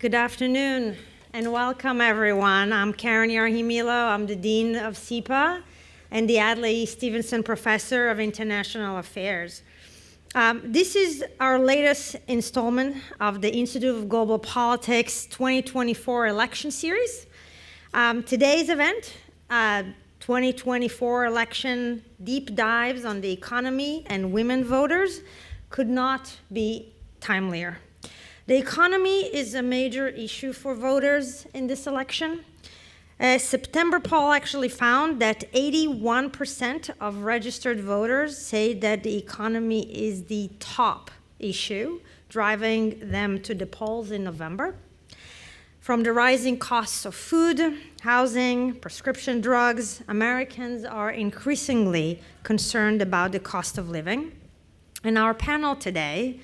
Good afternoon and welcome everyone. I'm Karen Yarhimilo. I'm the Dean of SEPA and the Adlai Stevenson Professor of International Affairs. This is our latest installment of the Institute of Global Politics 2024 election series. Today's event, 2024 election deep dives on the economy and women voters, could not be timelier. The economy is a major issue for voters in this election. A September poll actually found that 81% of registered voters say that the economy is the top issue driving them to the polls in November. From the rising costs of food, housing, prescription drugs, Americans are increasingly concerned about the cost of living. In our panel today,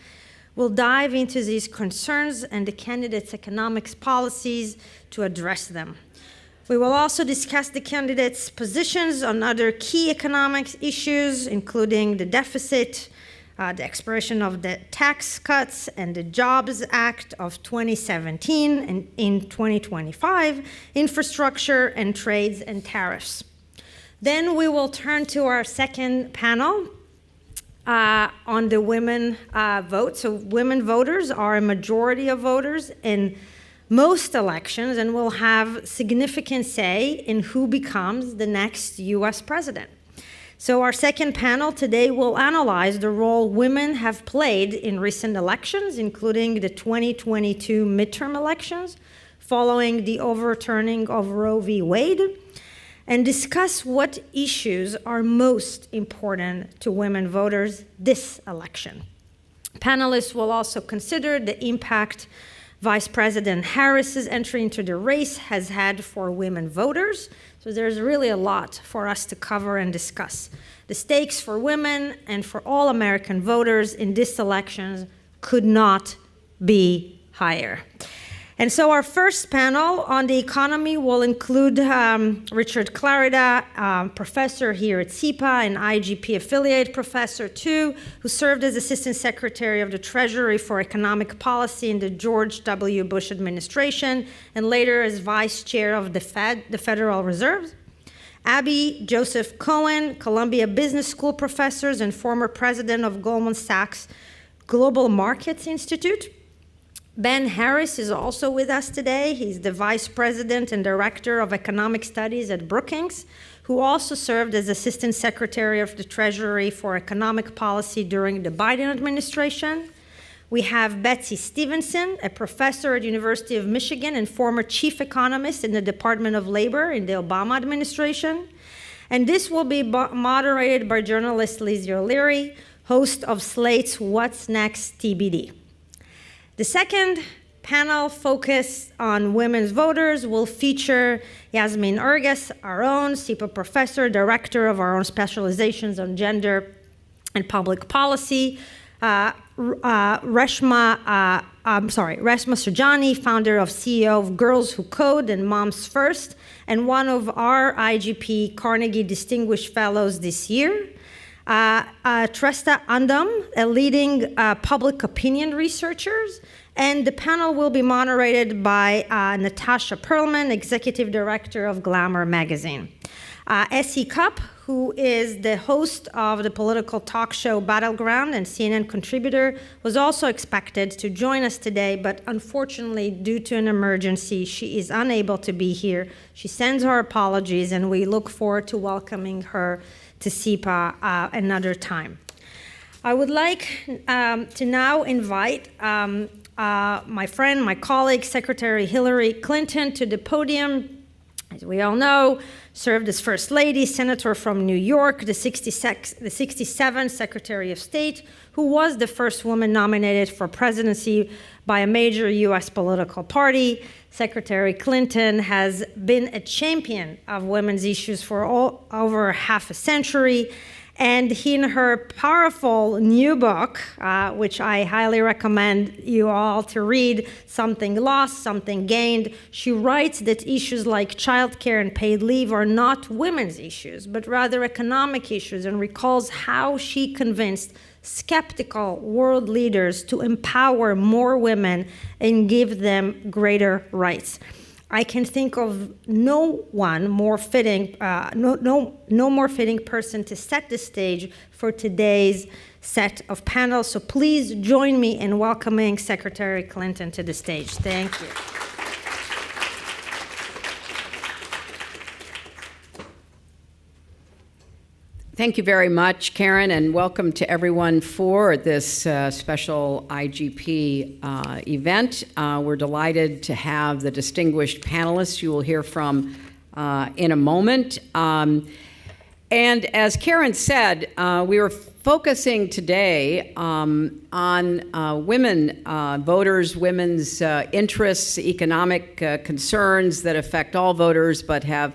we'll dive into these concerns and the candidates' economics policies to address them. We will also discuss the candidates' positions on other key economics issues, including the deficit, the expiration of the tax cuts, and the Jobs Act of 2017 and in 2025, infrastructure and trades and tariffs. Then we will turn to our second panel, on the women vote. So women voters are a majority of voters in most elections and will have significant say in who becomes the next US president. So our second panel today will analyze the role women have played in recent elections, including the 2022 midterm elections, following the overturning of Roe v. Wade, and discuss what issues are most important to women voters this election. Panelists will also consider the impact Vice President Harris's entry into the race has had for women voters. So there's really a lot for us to cover and discuss. The stakes for women and for all American voters in this election could not be higher. And so our first panel on the economy will include Richard Clarida, professor here at SEPA and IGP affiliate professor too, who served as Assistant Secretary of the Treasury for Economic Policy in the George W. Bush administration, and later as Vice Chair of the Fed, the Federal Reserve. Abby Joseph Cohen, Columbia Business School professors and former president of Goldman Sachs Global Markets Institute. Ben Harris is also with us today. He's the Vice President and Director of Economic Studies at Brookings, who also served as Assistant Secretary of the Treasury for Economic Policy during the Biden administration. We have Betsy Stevenson, a professor at University of Michigan and former chief economist in the Department of Labor in the Obama administration. And this will be moderated by journalist Lizzie O'Leary, host of Slate's What's Next TBD. The second panel focused on women's voters will feature Yasmin Erges, our own SEPA professor, director of our own specializations on gender and public policy, Reshma Saujani, founder of CEO of Girls Who Code and Moms First, and one of our IGP Carnegie Distinguished Fellows this year. Tresta Andam, a leading public opinion researchers, and the panel will be moderated by Natasha Perlman, Executive Director of Glamour magazine. Essie Cupp, who is the host of the political talk show Battleground and CNN contributor, was also expected to join us today, but unfortunately, due to an emergency, she is unable to be here. She sends her apologies, and we look forward to welcoming her to SEPA another time. I would like to now invite my friend, my colleague, Secretary Hillary Clinton to the podium. As we all know, served as First Lady, Senator from New York, the 67th Secretary of State, who was the first woman nominated for presidency by a major US political party. Secretary Clinton has been a champion of women's issues for over half a century. And in her powerful new book, which I highly recommend you all to read, Something Lost, Something Gained, she writes that issues like childcare and paid leave are not women's issues, but rather economic issues, and recalls how she convinced skeptical world leaders to empower more women and give them greater rights. I can think of no more fitting person to set the stage for today's set of panels. So please join me in welcoming Secretary Clinton to the stage. Thank you. Thank you very much, Karen, and welcome to everyone for this special IGP event. We're delighted to have the distinguished panelists you will hear from in a moment. And as Karen said, we were focusing today on women voters, women's interests, economic concerns that affect all voters but have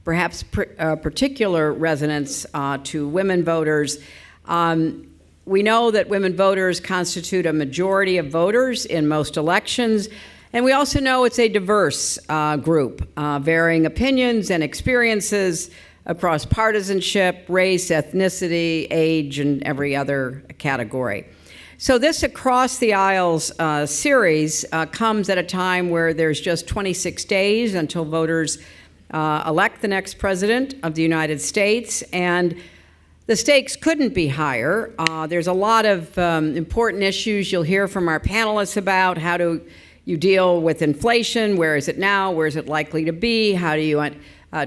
perhaps particular resonance to women voters. We know that women voters constitute a majority of voters in most elections, and we also know it's a diverse group, varying opinions and experiences across partisanship, race, ethnicity, age, and every other category. So this Across the Aisles series comes at a time where there's just 26 days until voters elect the next president of the United States, and the stakes couldn't be higher. There's a lot of important issues you'll hear from our panelists about. How do you deal with inflation? Where is it now? Where is it likely to be? How do you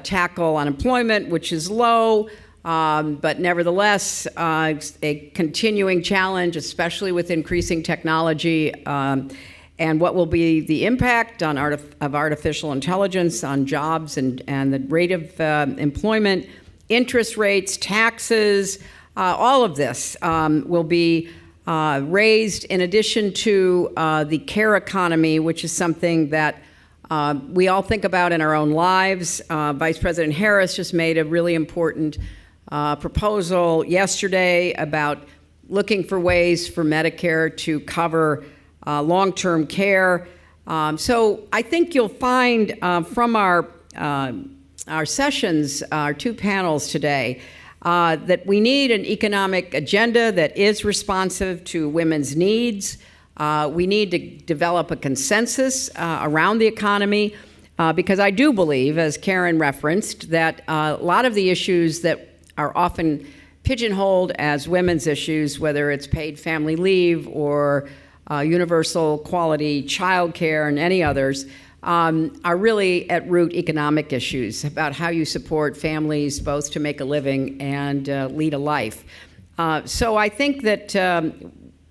tackle unemployment, which is low, but nevertheless a continuing challenge, especially with increasing technology, and what will be the impact of artificial intelligence on jobs and the rate of employment, interest rates, taxes, all of this will be raised in addition to the care economy, which is something that we all think about in our own lives. Vice President Harris just made a really important proposal yesterday about looking for ways for Medicare to cover long-term care. So I think you'll find from our sessions, our two panels today, that we need an economic agenda that is responsive to women's needs. We need to develop a consensus around the economy because I do believe, as Karen referenced, that a lot of the issues that are often pigeonholed as women's issues, whether it's paid family leave or universal quality child care and any others, are really at root economic issues about how you support families both to make a living and lead a life. So I think that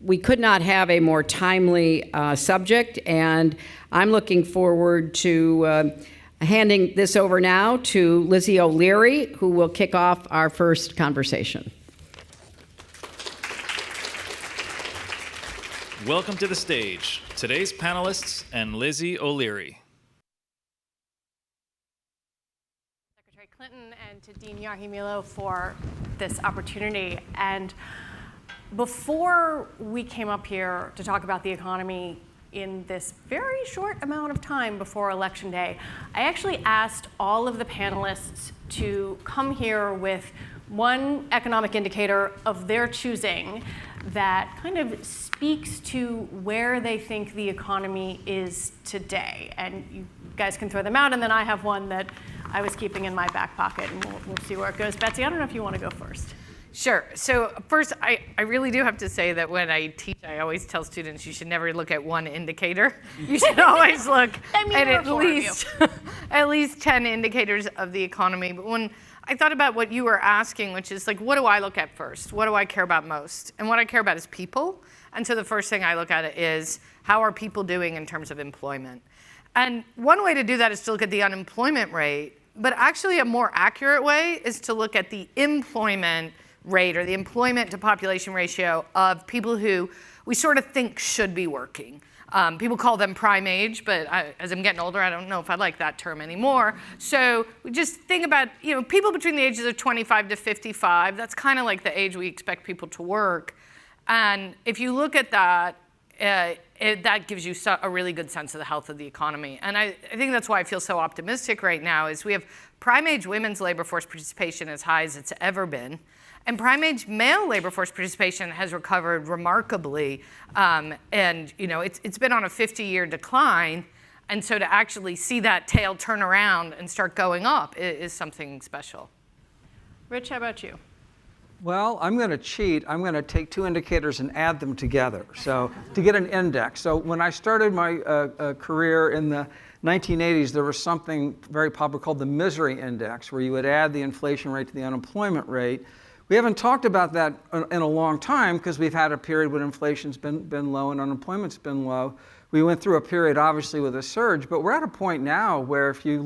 we could not have a more timely subject, and I'm looking forward to handing this over now to Lizzie O'Leary, who will kick off our first conversation. Welcome to the stage, today's panelists and Lizzie O'Leary. Secretary Clinton and to Dean Yahimilo for this opportunity. And before we came up here to talk about the economy in this very short amount of time before Election Day, I actually asked all of the panelists to come here with one economic indicator of their choosing that kind of speaks to where they think the economy is today. And you guys can throw them out, and then I have one that I was keeping in my back pocket, and we'll see where it goes. Betsy, I don't know if you want to go first. Sure. So first, I really do have to say that when I teach, I always tell students you should never look at one indicator. You should always look at least 10 indicators of the economy. But when I thought about what you were asking, which is like, what do I look at first? What do I care about most? And what I care about is people. And so the first thing I look at is, how are people doing in terms of employment? And one way to do that is to look at the unemployment rate. But actually a more accurate way is to look at the employment rate, or the employment to population ratio of people who we sort of think should be working. People call them prime age, but as I'm getting older, I don't know if I like that term anymore. So we just think about, people between the ages of 25 to 55. That's kind of like the age we expect people to work. And if you look at that, that gives you a really good sense of the health of the economy. And I think that's why I feel so optimistic right now, is we have prime age women's labor force participation as high as it's ever been. And prime age male labor force participation has recovered remarkably. And it's been on a 50-year decline. And so to actually see that tail turn around and start going up is something special. Rich, how about you? Well, I'm going to cheat. I'm going to take two indicators and add them together, so to get an index. So when I started my career in the 1980s, there was something very popular called the misery index, where you would add the inflation rate to the unemployment rate. We haven't talked about that in a long time because we've had a period when inflation's been low and unemployment's been low. We went through a period, obviously, with a surge, but we're at a point now where if you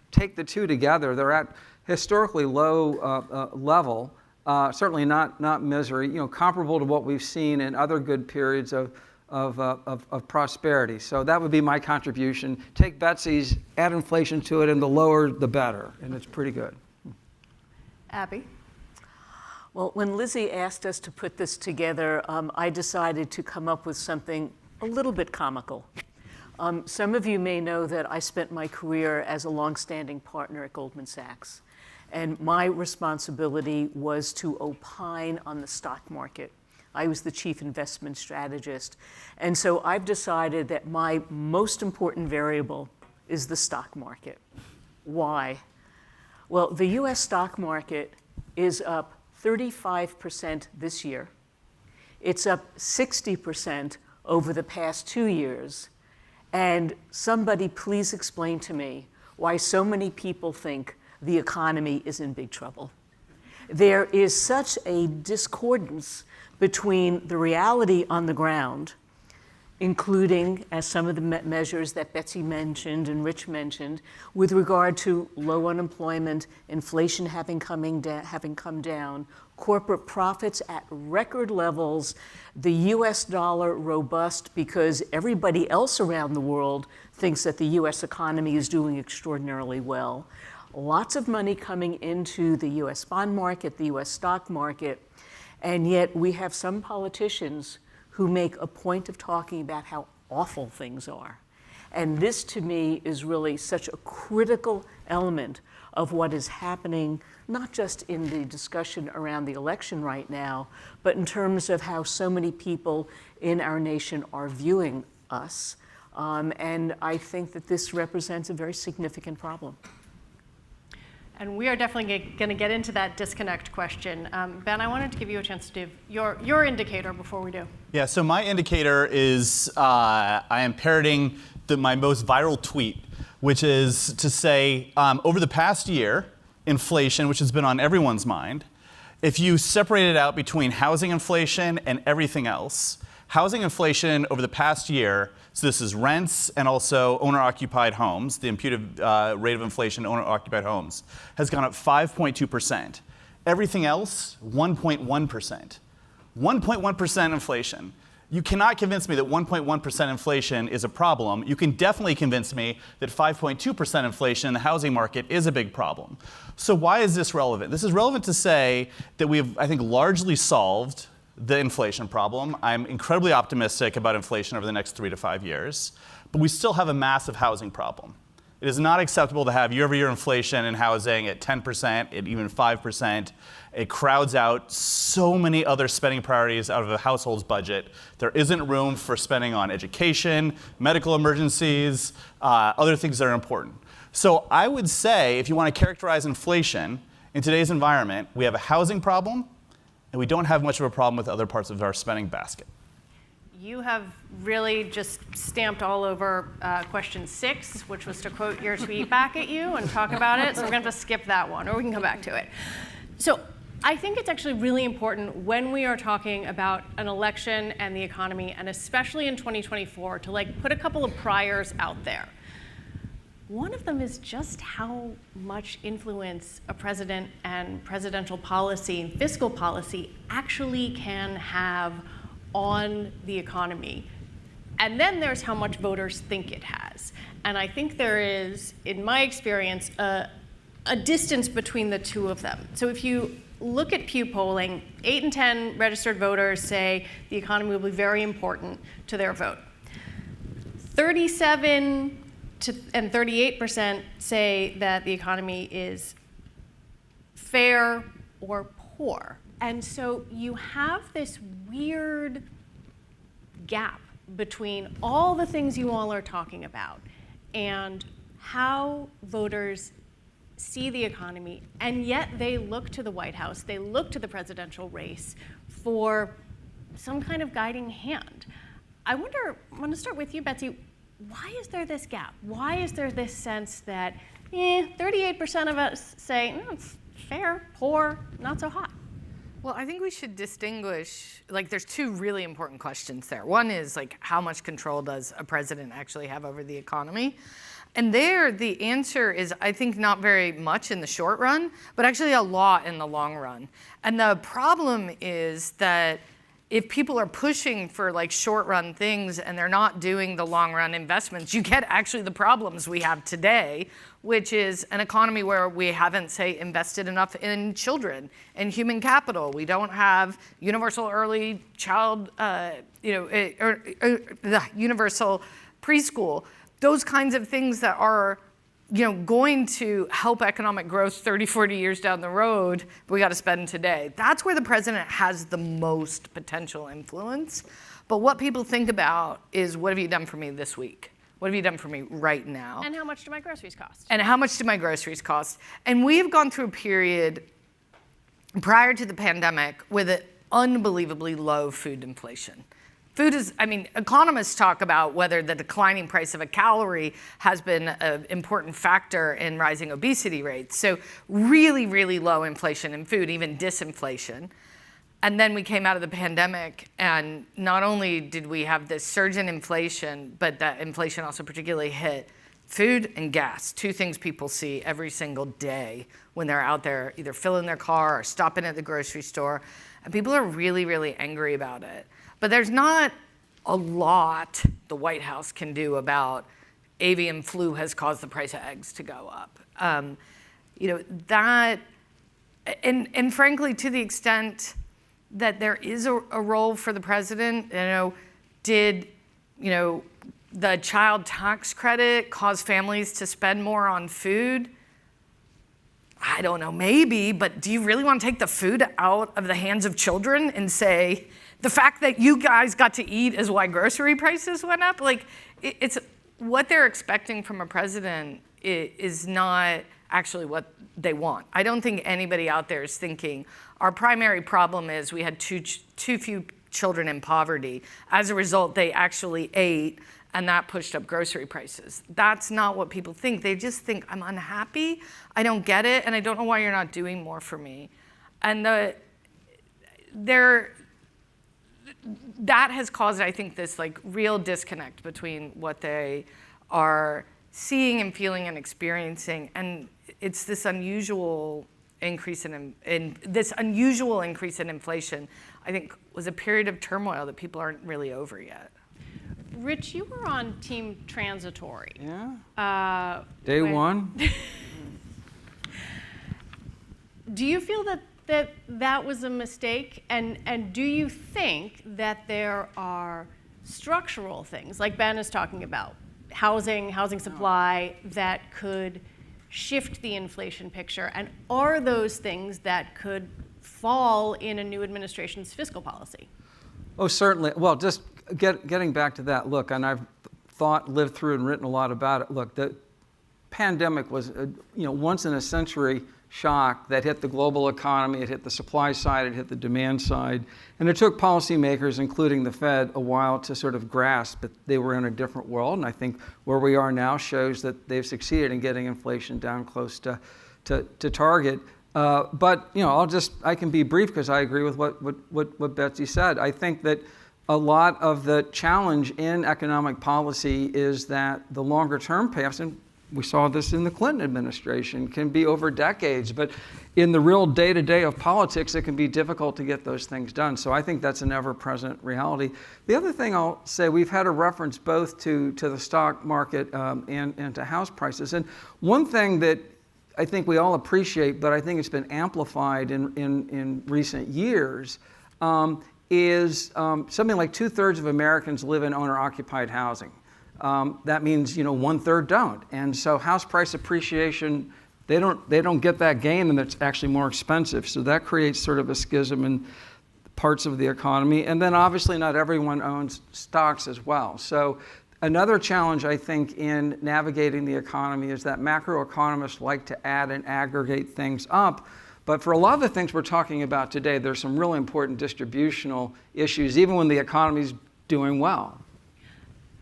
take the two together, they're at historically low level. Certainly not misery, comparable to what we've seen in other good periods of prosperity. So that would be my contribution. Take Betsy's, add inflation to it, and the lower the better, and it's pretty good. Abby? Well, when Lizzie asked us to put this together, I decided to come up with something a little bit comical. Some of you may know that I spent my career as a longstanding partner at Goldman Sachs. And my responsibility was to opine on the stock market. I was the chief investment strategist. And so I've decided that my most important variable is the stock market. Why? Well, the US stock market is up 35% this year. It's up 60% over the past 2 years. And somebody please explain to me why so many people think the economy is in big trouble. There is such a discordance between the reality on the ground, including, as some of the measures that Betsy mentioned and Rich mentioned, with regard to low unemployment, inflation having come down, corporate profits at record levels, the US dollar robust because everybody else around the world thinks that the US economy is doing extraordinarily well. Lots of money coming into the US bond market, the US stock market, and yet we have some politicians who make a point of talking about how awful things are. And this, to me, is really such a critical element of what is happening, not just in the discussion around the election right now, but in terms of how so many people in our nation are viewing us. And I think that this represents a very significant problem. And we are definitely going to get into that disconnect question. Ben, I wanted to give you a chance to give your indicator before we do. Yeah, so my indicator is I am parroting my most viral tweet, which is to say over the past year, inflation, which has been on everyone's mind, if you separate it out between housing inflation and everything else, housing inflation over the past year, so this is rents and also owner-occupied homes, the imputed rate of inflation in owner-occupied homes, has gone up 5.2%. Everything else, 1.1%. 1.1% inflation. You cannot convince me that 1.1% inflation is a problem. You can definitely convince me that 5.2% inflation in the housing market is a big problem. So why is this relevant? This is relevant to say that we've, I think, largely solved the inflation problem. I'm incredibly optimistic about inflation over the next 3 to 5 years, but we still have a massive housing problem. It is not acceptable to have year-over-year inflation in housing at 10%, at even 5%. It crowds out so many other spending priorities out of a household's budget. There isn't room for spending on education, medical emergencies, other things that are important. So I would say, if you want to characterize inflation in today's environment, we have a housing problem, and we don't have much of a problem with other parts of our spending basket. You have really just stamped all over question 6, which was to quote your tweet back at you and talk about it. So we're going to have to skip that one, or we can come back to it. So I think it's actually really important when we are talking about an election and the economy, and especially in 2024, to put a couple of priors out there. One of them is just how much influence a president and presidential policy and fiscal policy actually can have on the economy. And then there's how much voters think it has. And I think there is, in my experience, a distance between the two of them. So if you look at Pew polling, 8 in 10 registered voters say the economy will be very important to their vote. 37 and 38% say that the economy is fair or poor. And so you have this weird gap between all the things you all are talking about and how voters see the economy, and yet they look to the White House, they look to the presidential race for some kind of guiding hand. I want to start with you, Betsy. Why is there this gap? Why is there this sense that 38% of us say, no, it's fair, poor, not so hot? Well, I think we should distinguish, like there's two really important questions there. One is like, how much control does a president actually have over the economy? And there, the answer is, I think, not very much in the short run, but actually a lot in the long run. And the problem is that if people are pushing for like short run things and they're not doing the long run investments, you get actually the problems we have today, which is an economy where we haven't, say, invested enough in children and human capital. We don't have universal early child, universal preschool. Those kinds of things that are going to help economic growth 30, 40 years down the road, we got to spend today. That's where the president has the most potential influence. But what people think about is, what have you done for me this week? What have you done for me right now? And how much do my groceries cost? And how much do my groceries cost? And we have gone through a period prior to the pandemic with an unbelievably low food inflation. Food is, economists talk about whether the declining price of a calorie has been an important factor in rising obesity rates. So really, really low inflation in food, even disinflation. And then we came out of the pandemic, and not only did we have this surge in inflation, but that inflation also particularly hit food and gas, two things people see every single day when they're out there either filling their car or stopping at the grocery store. And people are really, really angry about it. But there's not a lot the White House can do about avian flu has caused the price of eggs to go up. That, and frankly, to the extent that there is a role for the president, did, the child tax credit cause families to spend more on food? I don't know, maybe, but do you really want to take the food out of the hands of children and say, the fact that you guys got to eat is why grocery prices went up? Like, it's what they're expecting from a president is not actually what they want. I don't think anybody out there is thinking our primary problem is we had too few children in poverty. As a result, they actually ate, and that pushed up grocery prices. That's not what people think. They just think, I'm unhappy, I don't get it, and I don't know why you're not doing more for me. And that has caused, I think, this like real disconnect between what they are seeing and feeling and experiencing, and it's this unusual increase in inflation, I think, was a period of turmoil that people aren't really over yet. Rich, you were on Team Transitory. Yeah. Day one. Do you feel that was a mistake? And do you think that there are structural things, like Ben is talking about, housing supply, that could shift the inflation picture? And are those things that could fall in a new administration's fiscal policy? Oh, certainly. Well, just getting back to that, look, and I've lived through and written a lot about it. Look, the pandemic was a once in a century shock that hit the global economy, it hit the supply side, it hit the demand side, and it took policymakers, including the Fed, a while to sort of grasp that they were in a different world. And I think where we are now shows that they've succeeded in getting inflation down close to target. But I can be brief because I agree with what Betsy said. I think that a lot of the challenge in economic policy is that the longer term paths, and we saw this in the Clinton administration, can be over decades, but in the real day-to-day of politics, it can be difficult to get those things done. So I think that's an ever-present reality. The other thing I'll say, we've had a reference both to the stock market and to house prices. And one thing that I think we all appreciate, but I think it's been amplified in recent years, is something like 2/3 of Americans live in owner-occupied housing. That means 1/3 don't. And so house price appreciation they don't get that gain, and it's actually more expensive. So that creates sort of a schism in parts of the economy. And then obviously not everyone owns stocks as well. So another challenge, I think, in navigating the economy is that macroeconomists like to add and aggregate things up. But for a lot of the things we're talking about today, there's some really important distributional issues, even when the economy's doing well.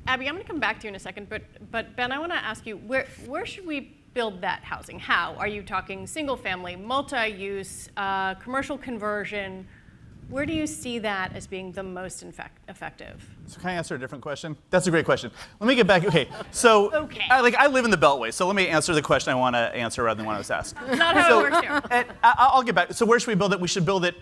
Abby, I'm going to come back to you in a second, but Ben, I want to ask you, where should we build that housing? How? Are you talking single family, multi-use, commercial conversion? Where do you see that as being the most effective? So can I answer a different question? That's a great question. Let me get back. Okay, so Okay. I live in the Beltway, so let me answer the question I want to answer rather than what I was asked. That's not how it works here. And I'll get back. So where should we build it? We should build it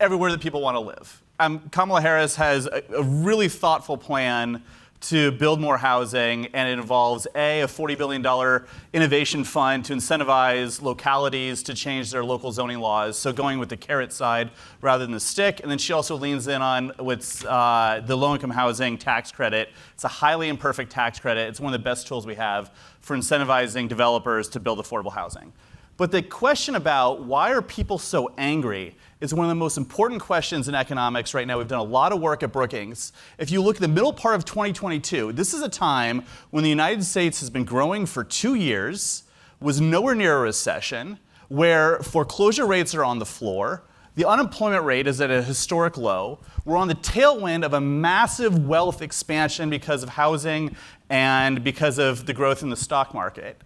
everywhere that people want to live. Kamala Harris has a really thoughtful plan to build more housing, and it involves a $40 billion innovation fund to incentivize localities to change their local zoning laws, so going with the carrot side rather than the stick. And then she also leans in on what's the low-income housing tax credit. It's a highly imperfect tax credit. It's one of the best tools we have for incentivizing developers to build affordable housing. But the question about why are people so angry is one of the most important questions in economics right now. We've done a lot of work at Brookings. If you look at the middle part of 2022, this is a time when the United States has been growing for 2 years, was nowhere near a recession, where foreclosure rates are on the floor, the unemployment rate is at a historic low. We're on the tailwind of a massive wealth expansion because of housing and because of the growth in the stock market.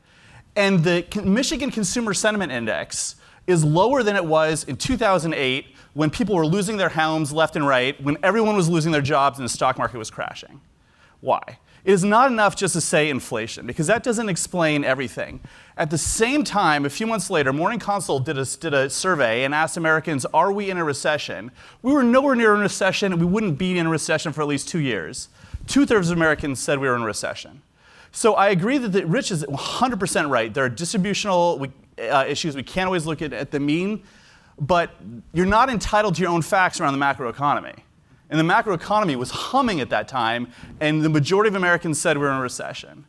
And the Michigan Consumer Sentiment Index is lower than it was in 2008 when people were losing their homes left and right, when everyone was losing their jobs and the stock market was crashing. Why? It is not enough just to say inflation, because that doesn't explain everything. At the same time, a few months later, Morning Consult did a survey and asked Americans, are we in a recession? We were nowhere near a recession, and we wouldn't be in a recession for at least 2 years. 2/3 of Americans said we were in a recession. So I agree that Rich is 100% right. There are distributional issues. We can't always look at the mean, but you're not entitled to your own facts around the macroeconomy. And the macroeconomy was humming at that time, and the majority of Americans said we were in a recession.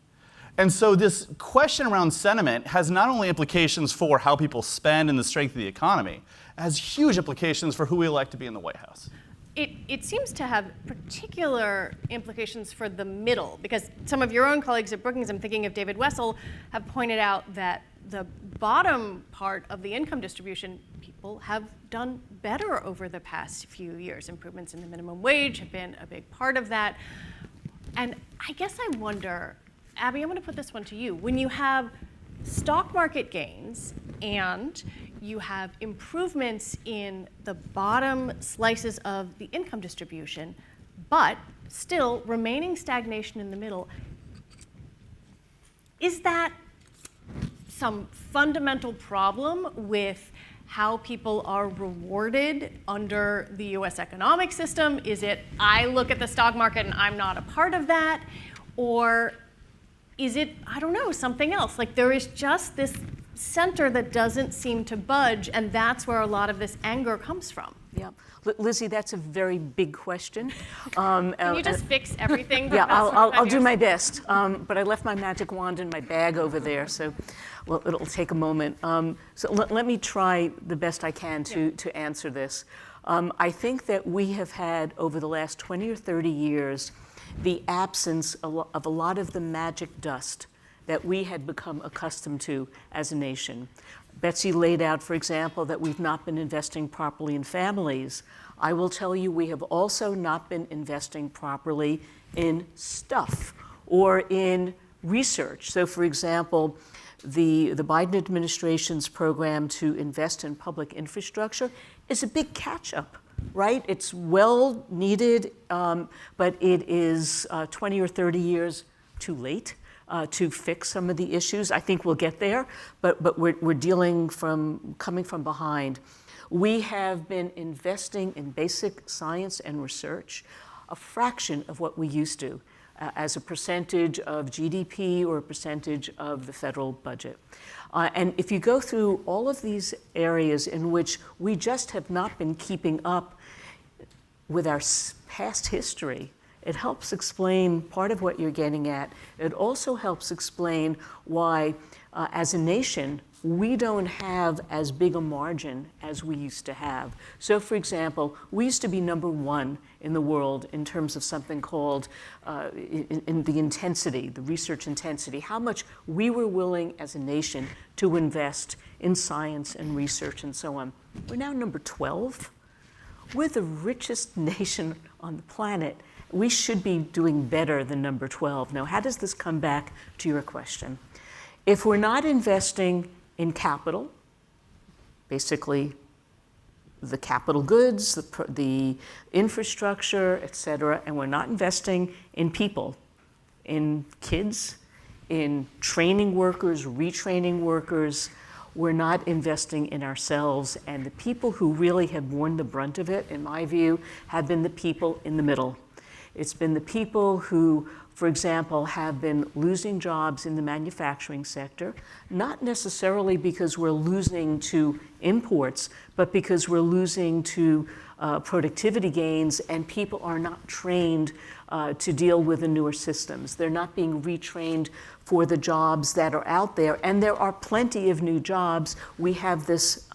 And so this question around sentiment has not only implications for how people spend and the strength of the economy, it has huge implications for who we elect to be in the White House. It seems to have particular implications for the middle, because some of your own colleagues at Brookings, I'm thinking of David Wessel, have pointed out that the bottom part of the income distribution, people have done better over the past few years. Improvements in the minimum wage have been a big part of that. And I guess I wonder, Abby, I'm going to put this one to you. When you have stock market gains and you have improvements in the bottom slices of the income distribution, but still remaining stagnation in the middle, is that some fundamental problem with how people are rewarded under the US economic system? Is it, I look at the stock market and I'm not a part of that? Or is it, I don't know, something else? Like there is just this center that doesn't seem to budge, and that's where a lot of this anger comes from. Yeah. Lizzie, that's a very big question. Can you just fix everything? Yeah, I'll do my best. But I left my magic wand in my bag over there, so well, it'll take a moment. So let me try the best I can to answer this. I think that we have had, over the last 20 or 30 years, the absence of a lot of the magic dust that we had become accustomed to as a nation. Betsy laid out, for example, that we've not been investing properly in families. I will tell you, we have also not been investing properly in stuff or in research. So, for example, the Biden administration's program to invest in public infrastructure is a big catch-up, right? It's well needed, but it is 20 or 30 years too late to fix some of the issues. I think we'll get there, but we're coming from behind. We have been investing in basic science and research a fraction of what we used to as a percentage of GDP or a percentage of the federal budget. And if you go through all of these areas in which we just have not been keeping up with our past history, it helps explain part of what you're getting at. It also helps explain why, as a nation, we don't have as big a margin as we used to have. So, for example, we used to be #1 in the world in terms of something called in the intensity, the research intensity, how much we were willing as a nation to invest in science and research and so on. We're now #12. We're the richest nation on the planet. We should be doing better than #12. Now, how does this come back to your question? If we're not investing in capital, basically the capital goods, the infrastructure, et cetera, and we're not investing in people, in kids, in training workers, retraining workers, we're not investing in ourselves. And the people who really have borne the brunt of it, in my view, have been the people in the middle. It's been the people who, for example, have been losing jobs in the manufacturing sector, not necessarily because we're losing to imports, but because we're losing to productivity gains, and people are not trained to deal with the newer systems. They're not being retrained for the jobs that are out there, and there are plenty of new jobs. We have this,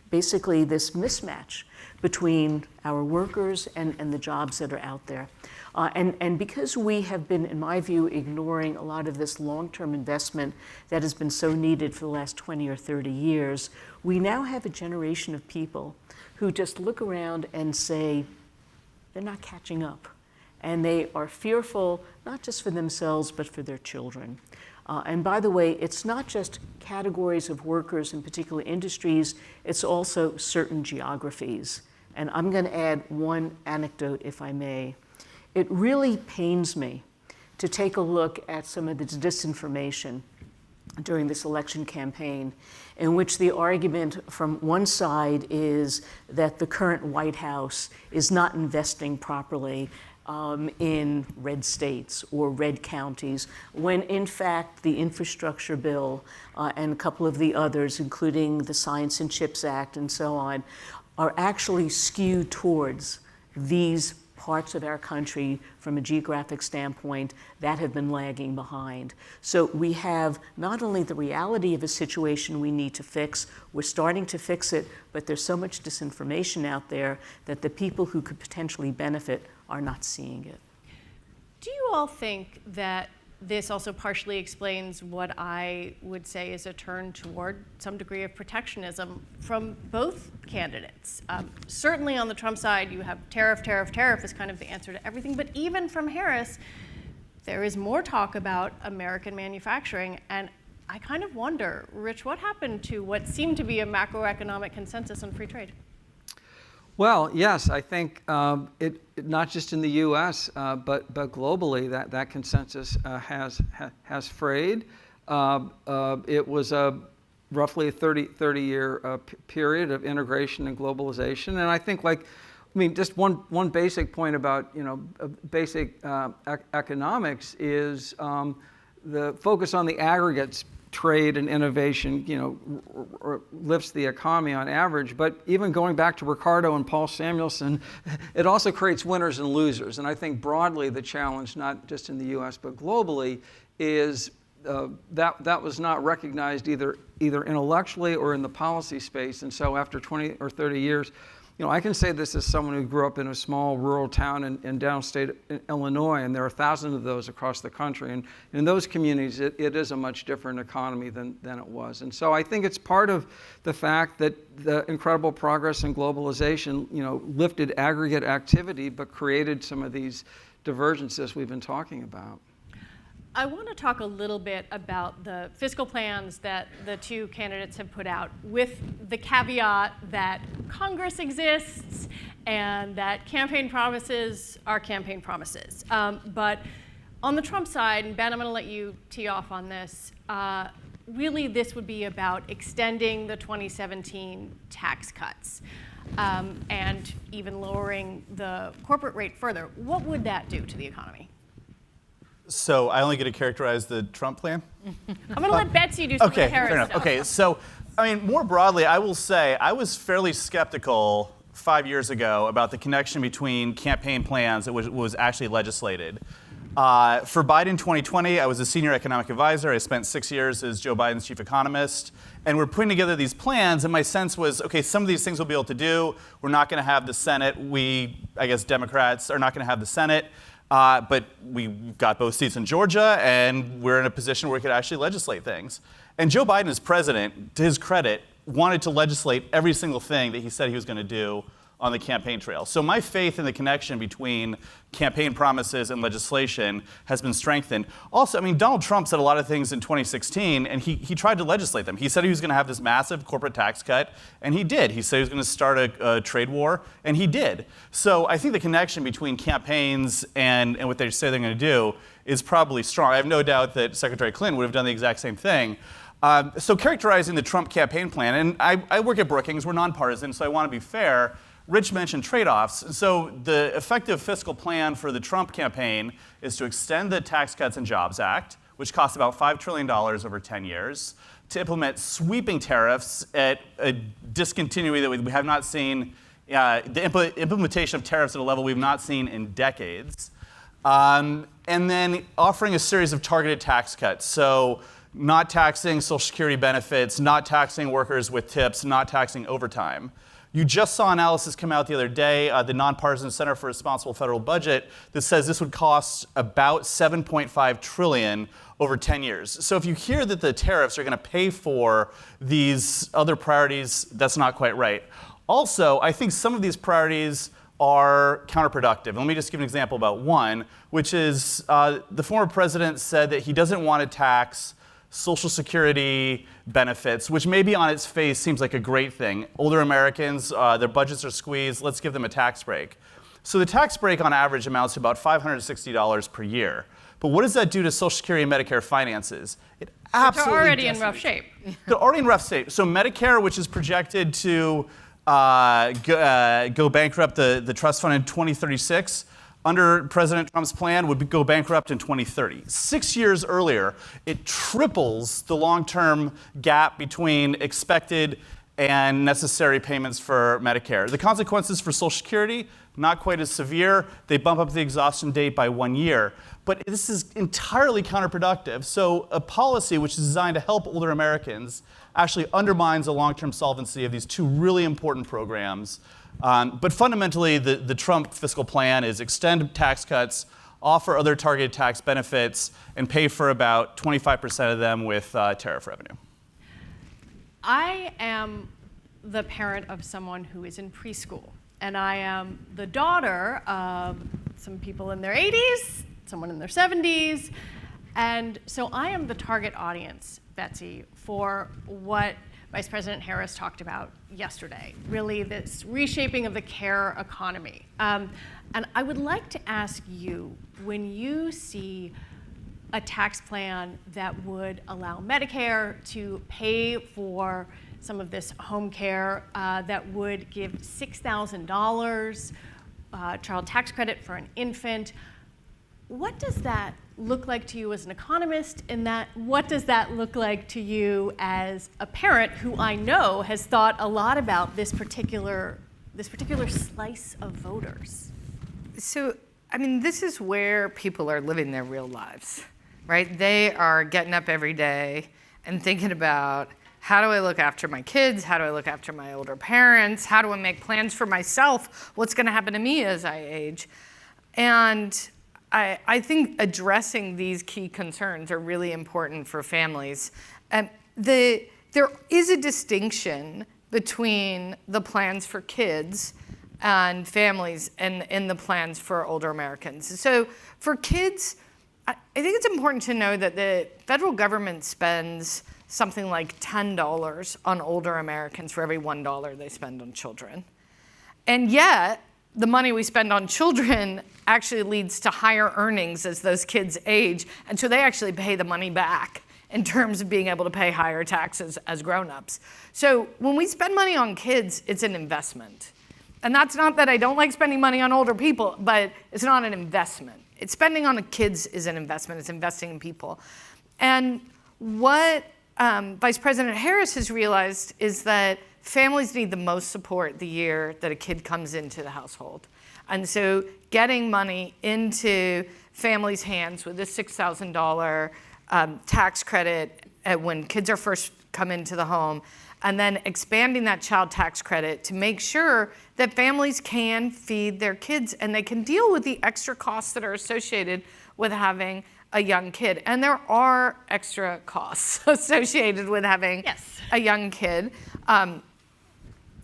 basically this mismatch between our workers and the jobs that are out there. And because we have been, in my view, ignoring a lot of this long-term investment that has been so needed for the last 20 or 30 years, we now have a generation of people who just look around and say, they're not catching up. And they are fearful, not just for themselves, but for their children. And by the way, it's not just categories of workers in particular industries, it's also certain geographies. And I'm going to add one anecdote, if I may. It really pains me to take a look at some of the disinformation during this election campaign, in which the argument from one side is that the current White House is not investing properly in red states or red counties, when in fact the infrastructure bill and a couple of the others, including the Science and Chips Act and so on, are actually skewed towards these parts of our country from a geographic standpoint that have been lagging behind. So we have not only the reality of a situation we need to fix, we're starting to fix it, but there's so much disinformation out there that the people who could potentially benefit are not seeing it. Do you all think that this also partially explains what I would say is a turn toward some degree of protectionism from both candidates? Certainly on the Trump side, you have tariff, tariff, tariff is kind of the answer to everything. But even from Harris, there is more talk about American manufacturing. And I kind of wonder, Rich, what happened to what seemed to be a macroeconomic consensus on free trade? Well, yes, I think not just in the U.S., but globally, that consensus has frayed. It was roughly a 30-year period of integration and globalization, and I think, just one basic point about basic economics is the focus on the aggregates. Trade and innovation, lifts the economy on average. But even going back to Ricardo and Paul Samuelson, it also creates winners and losers. And I think broadly the challenge, not just in the U.S. but globally, is that was not recognized either intellectually or in the policy space. And so after 20 or 30 years, I can say this as someone who grew up in a small rural town in downstate Illinois, and there are thousands of those across the country. And in those communities, it is a much different economy than it was. And so I think it's part of the fact that the incredible progress in globalization, lifted aggregate activity, but created some of these divergences we've been talking about. I want to talk a little bit about the fiscal plans that the two candidates have put out, with the caveat that Congress exists and that campaign promises are campaign promises. But on the Trump side, and Ben, I'm going to let you tee off on this, really this would be about extending the 2017 tax cuts and even lowering the corporate rate further. What would that do to the economy? So I only get to characterize the Trump plan? I'm going to let Betsy do some of the Harris fair enough. stuff. Okay, so more broadly, I will say I was fairly skeptical 5 years ago about the connection between campaign plans that was actually legislated For Biden 2020, I was a senior economic advisor. I spent 6 years as Joe Biden's chief economist. And we're putting together these plans, and my sense was, okay, some of these things we'll be able to do. We're not going to have the Senate. I guess Democrats are not going to have the Senate. But we got both seats in Georgia, and we're in a position where we could actually legislate things. And Joe Biden, as president, to his credit, wanted to legislate every single thing that he said he was going to do on the campaign trail. So my faith in the connection between campaign promises and legislation has been strengthened. Also, I mean, Donald Trump said a lot of things in 2016, and he tried to legislate them. He said he was going to have this massive corporate tax cut, and he did. He said he was going to start a trade war, and he did. So I think the connection between campaigns and what they say they're going to do is probably strong. I have no doubt that Secretary Clinton would have done the exact same thing. So characterizing the Trump campaign plan, and I work at Brookings, we're nonpartisan, so I want to be fair. Rich mentioned trade-offs. So the effective fiscal plan for the Trump campaign is to extend the Tax Cuts and Jobs Act, which costs about $5 trillion over 10 years, to implement sweeping tariffs at a discontinuity that we have not seen, the implementation of tariffs at a level we've not seen in decades, and then offering a series of targeted tax cuts. So not taxing Social Security benefits, not taxing workers with tips, not taxing overtime. You just saw analysis come out the other day, the Nonpartisan Center for Responsible Federal Budget, that says this would cost about $7.5 trillion over 10 years. So if you hear that the tariffs are going to pay for these other priorities, that's not quite right. Also, I think some of these priorities are counterproductive. Let me just give an example about one, which is the former president said that he doesn't want to tax Social Security benefits, which maybe on its face seems like a great thing. Older Americans, their budgets are squeezed, let's give them a tax break. So the tax break on average amounts to about $560 per year. But what does that do to Social Security and Medicare finances? It absolutely They're already in rough shape. They're already in rough shape. So Medicare, which is projected to go bankrupt, the trust fund in 2036, under President Trump's plan, would go bankrupt in 2030. 6 years earlier, it triples the long-term gap between expected and necessary payments for Medicare. The consequences for Social Security, not quite as severe. They bump up the exhaustion date by 1 year. But this is entirely counterproductive. So a policy which is designed to help older Americans actually undermines the long-term solvency of these two really important programs. But fundamentally, the Trump fiscal plan is extend tax cuts, offer other targeted tax benefits, and pay for about 25% of them with tariff revenue. I am the parent of someone who is in preschool, and I am the daughter of some people in their 80s, someone in their 70s, and so I am the target audience, Betsy, for what Vice President Harris talked about yesterday, really this reshaping of the care economy. And I would like to ask you, when you see a tax plan that would allow Medicare to pay for some of this home care, that would give $6,000 child tax credit for an infant, what does that look like to you as an economist? And what does that look like to you as a parent who I know has thought a lot about this particular slice of voters? So, I mean, this is where people are living their real lives, right? They are getting up every day and thinking about, how do I look after my kids? How do I look after my older parents? How do I make plans for myself? What's going to happen to me as I age? And I think addressing these key concerns are really important for families. There is a distinction between the plans for kids and families and the plans for older Americans. So for kids, I think it's important to know that the federal government spends something like $10 on older Americans for every $1 they spend on children. And yet, the money we spend on children actually leads to higher earnings as those kids age, and so they actually pay the money back in terms of being able to pay higher taxes as grown-ups. So when we spend money on kids, it's an investment. And that's not that I don't like spending money on older people, but it's not an investment. Spending on the kids is an investment. It's investing in people. And what Vice President Harris has realized is that families need the most support the year that a kid comes into the household. And so getting money into families' hands with this $6,000 tax credit when kids are first come into the home, and then expanding that child tax credit to make sure that families can feed their kids and they can deal with the extra costs that are associated with having a young kid. And there are extra costs associated with having a young kid.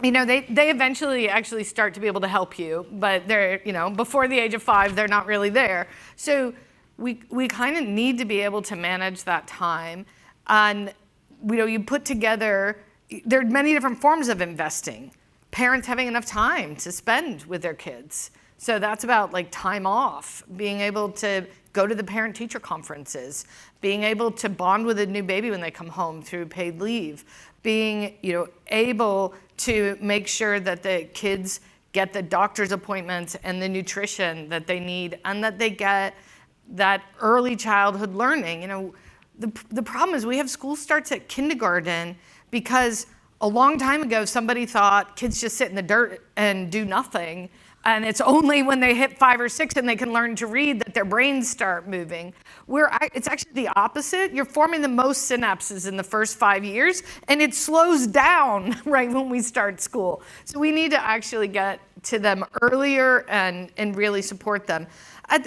You know, they eventually actually start to be able to help you, but they're, you know, before the age of 5, they're not really there. So we kind of need to be able to manage that time. And, you know, you put together, there are many different forms of investing. Parents having enough time to spend with their kids. So that's about like time off, being able to go to the parent-teacher conferences, being able to bond with a new baby when they come home through paid leave, being, you know, able to make sure that the kids get the doctor's appointments and the nutrition that they need, and that they get that early childhood learning. You know, the problem is we have school starts at kindergarten because a long time ago somebody thought kids just sit in the dirt and do nothing. And it's only when they hit 5 or 6 and they can learn to read that their brains start moving. It's actually the opposite. You're forming the most synapses in the first 5 years, and it slows down right when we start school. So we need to actually get to them earlier and really support them. At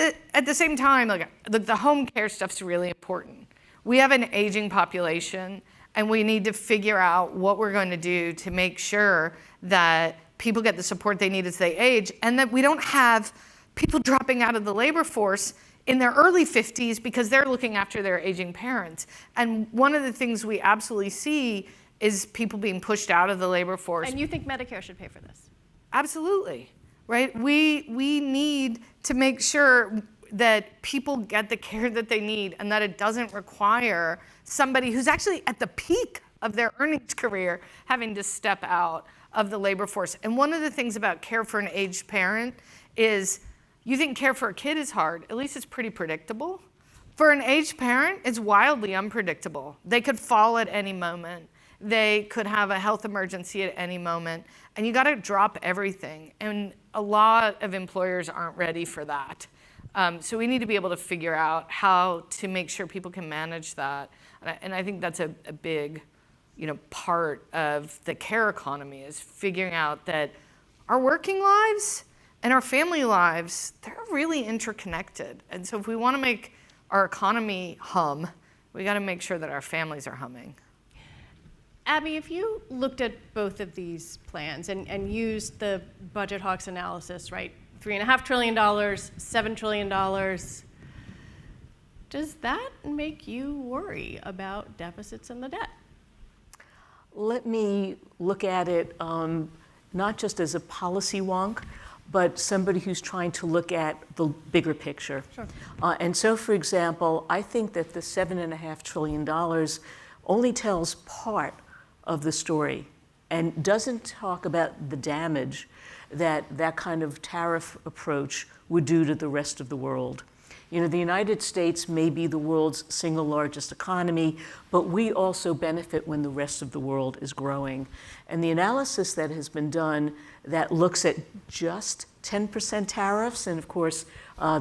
the same time, like the home care stuff's really important. We have an aging population, and we need to figure out what we're going to do to make sure that people get the support they need as they age, and that we don't have people dropping out of the labor force in their early 50s because they're looking after their aging parents. And one of the things we absolutely see is people being pushed out of the labor force. And you think Medicare should pay for this? Absolutely, right? We need to make sure that people get the care that they need and that it doesn't require somebody who's actually at the peak of their earnings career having to step out of the labor force. And one of the things about care for an aged parent is you think care for a kid is hard, at least it's pretty predictable. For an aged parent, it's wildly unpredictable. They could fall at any moment. They could have a health emergency at any moment, and you gotta drop everything. And a lot of employers aren't ready for that. So we need to be able to figure out how to make sure people can manage that. And I think that's a big, you know, part of the care economy, is figuring out that our working lives and our family lives, they're really interconnected. And so if we want to make our economy hum, we got to make sure that our families are humming. Abby, if you looked at both of these plans and used the Budget Hawks analysis, right, $3.5 trillion, $7 trillion, does that make you worry about deficits and the debt? Let me look at it not just as a policy wonk, but somebody who's trying to look at the bigger picture. Sure. And so, for example, I think that the $7.5 trillion only tells part of the story and doesn't talk about the damage that that kind of tariff approach would do to the rest of the world. You know, the United States may be the world's single largest economy, but we also benefit when the rest of the world is growing. And the analysis that has been done that looks at just 10% tariffs, and of course,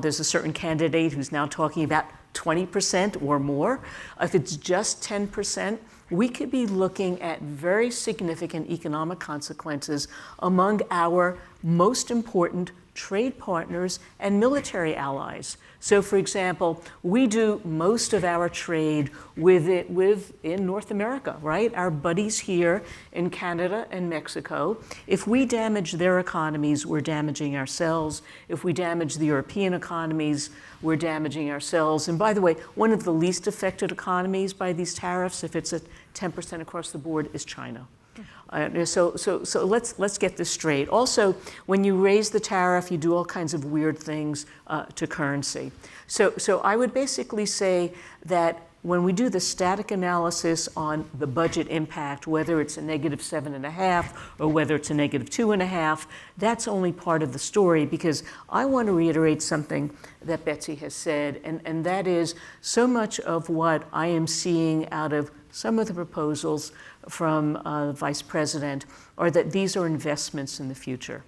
there's a certain candidate who's now talking about 20% or more. If it's just 10%, we could be looking at very significant economic consequences among our most important trade partners and military allies. So, for example, we do most of our trade in North America, right? Our buddies here in Canada and Mexico. If we damage their economies, we're damaging ourselves. If we damage the European economies, we're damaging ourselves. And by the way, one of the least affected economies by these tariffs, if it's at 10% across the board, is China. So let's get this straight. Also, when you raise the tariff, you do all kinds of weird things to currency. So I would basically say that when we do the static analysis on the budget impact, whether it's a -7.5 or whether it's a -2.5, that's only part of the story, because I want to reiterate something that Betsy has said, and that is so much of what I am seeing out of some of the proposals from the Vice President are that these are investments in the future.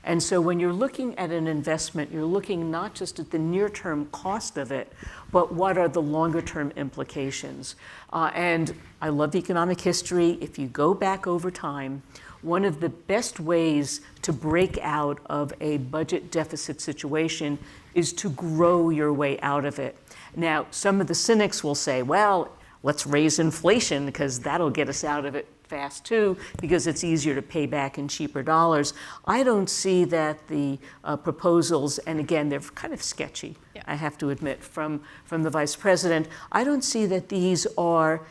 And so when you're looking at an investment, you're looking not just at the near-term cost of it, but what are the longer-term implications. And I love economic history. If you go back over time, one of the best ways to break out of a budget deficit situation is to grow your way out of it. Now, some of the cynics will say, well, let's raise inflation because that'll get us out of it fast too, because it's easier to pay back in cheaper dollars. I don't see that the proposals, and again, they're kind of sketchy, I have to admit, from the vice president. I don't see that these are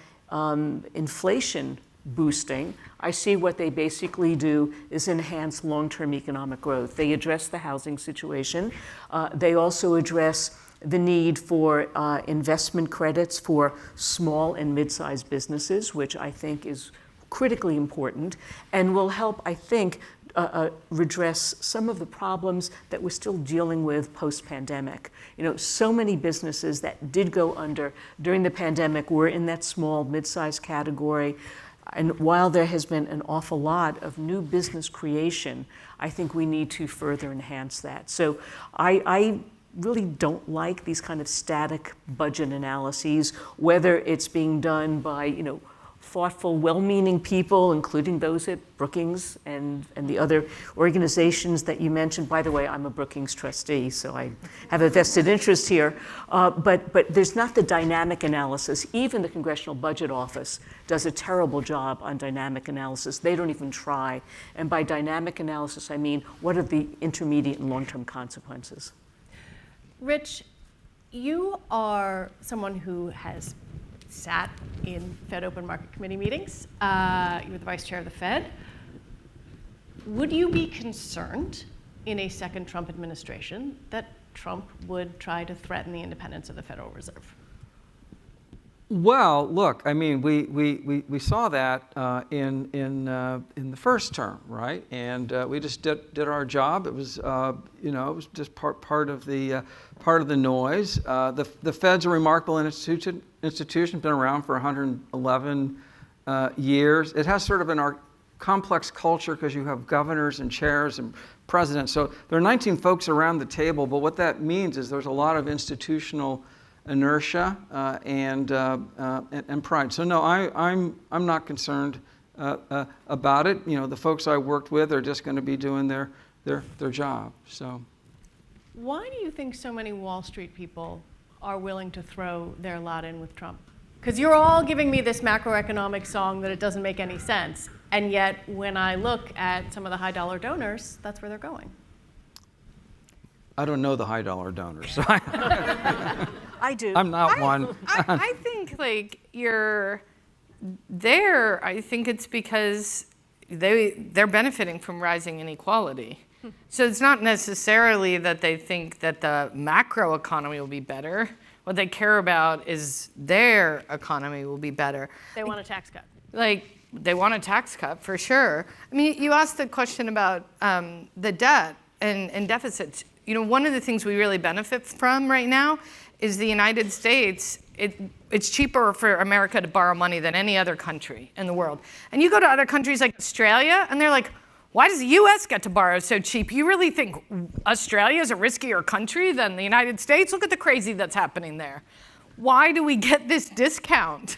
inflation boosting. I see what they basically do is enhance long-term economic growth. They address the housing situation. They also address the need for investment credits for small and mid-sized businesses, which I think is critically important, and will help, I think, redress some of the problems that we're still dealing with post-pandemic. You know, so many businesses that did go under during the pandemic were in that small, mid-sized category. And while there has been an awful lot of new business creation, I think we need to further enhance that. So I really don't like these kind of static budget analyses, whether it's being done by, you know, thoughtful, well-meaning people, including those at Brookings and the other organizations that you mentioned. By the way, I'm a Brookings trustee, so I have a vested interest here. But there's not the dynamic analysis. Even the Congressional Budget Office does a terrible job on dynamic analysis. They don't even try. And by dynamic analysis, I mean, what are the intermediate and long-term consequences? Rich, you are someone who has sat in Fed Open Market Committee meetings. You were the vice chair of the Fed. Would you be concerned in a second Trump administration that Trump would try to threaten the independence of the Federal Reserve? Well, look, I mean, we saw that in the first term, right? And we just did our job. It was, you know, it was just part of the noise. The Fed's a remarkable institution, been around for 111 years. It has sort of an complex culture because you have governors and chairs and presidents. So there are 19 folks around the table, but what that means is there's a lot of institutional inertia and pride. So no, I'm not concerned about it. You know, the folks I worked with are just going to be doing their job. So, why do you think so many Wall Street people are willing to throw their lot in with Trump? Because you're all giving me this macroeconomic song that it doesn't make any sense, and yet when I look at some of the high dollar donors, that's where they're going. I don't know the high dollar donors. So I do. I'm not one. I think like you're there. I think it's because they're benefiting from rising inequality. So it's not necessarily that they think that the macro economy will be better. What they care about is their economy will be better. They want a tax cut. Like, they want a tax cut for sure. I mean, you asked the question about the debt and deficits. You know, one of the things we really benefit from right now is the United States. It's cheaper for America to borrow money than any other country in the world. And you go to other countries like Australia, and they're like, why does the US get to borrow so cheap? You really think Australia is a riskier country than the United States? Look at the crazy that's happening there. Why do we get this discount?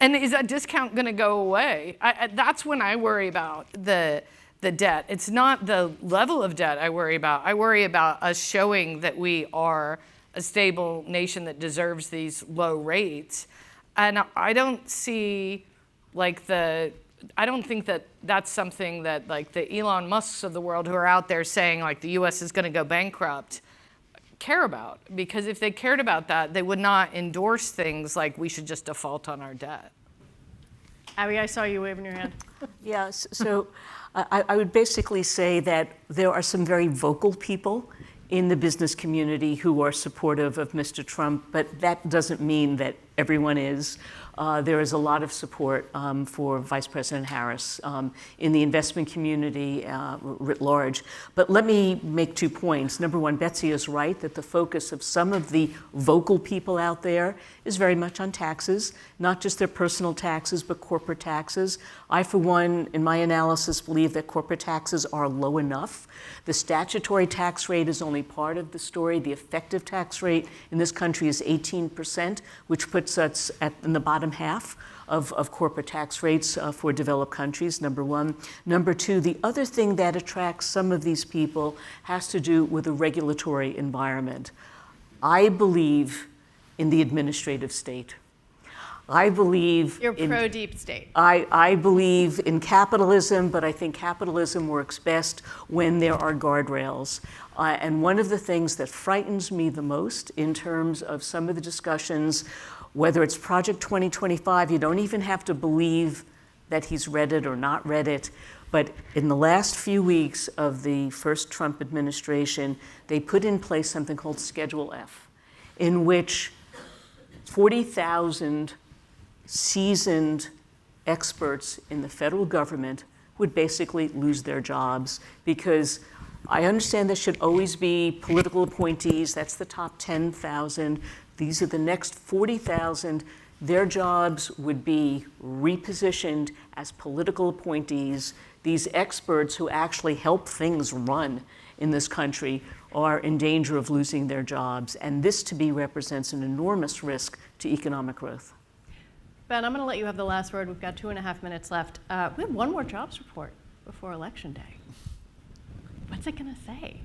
And is that discount going to go away? That's when I worry about the debt. It's not the level of debt I worry about. I worry about us showing that we are a stable nation that deserves these low rates. And I don't see I don't think that that's something that like the Elon Musks of the world who are out there saying like the US is going to go bankrupt care about. Because if they cared about that, they would not endorse things like we should just default on our debt. Abby, I saw you waving your hand. Yes, so I would basically say that there are some very vocal people in the business community who are supportive of Mr. Trump, but that doesn't mean that everyone is. There is a lot of support for Vice President Harris in the investment community writ large. But let me make 2 points. Number one, Betsy is right that the focus of some of the vocal people out there is very much on taxes, not just their personal taxes, but corporate taxes. I, for one, in my analysis, believe that corporate taxes are low enough. The statutory tax rate is only part of the story. The effective tax rate in this country is 18%, which puts us in the bottom half of corporate tax rates for developed countries, number one. Number two, the other thing that attracts some of these people has to do with the regulatory environment. I believe in the administrative state. I believe You're pro-deep state. I believe in capitalism, but I think capitalism works best when there are guardrails. And one of the things that frightens me the most in terms of some of the discussions, whether it's Project 2025, you don't even have to believe that he's read it or not read it, but in the last few weeks of the first Trump administration, they put in place something called Schedule F, in which 40,000 seasoned experts in the federal government would basically lose their jobs, because I understand there should always be political appointees. That's the top 10,000. These are the next 40,000. Their jobs would be repositioned as political appointees. These experts who actually help things run in this country are in danger of losing their jobs. And this, to me, represents an enormous risk to economic growth. Ben, I'm going to let you have the last word. We've got 2.5 minutes left. We have one more jobs report before Election Day. What's it going to say?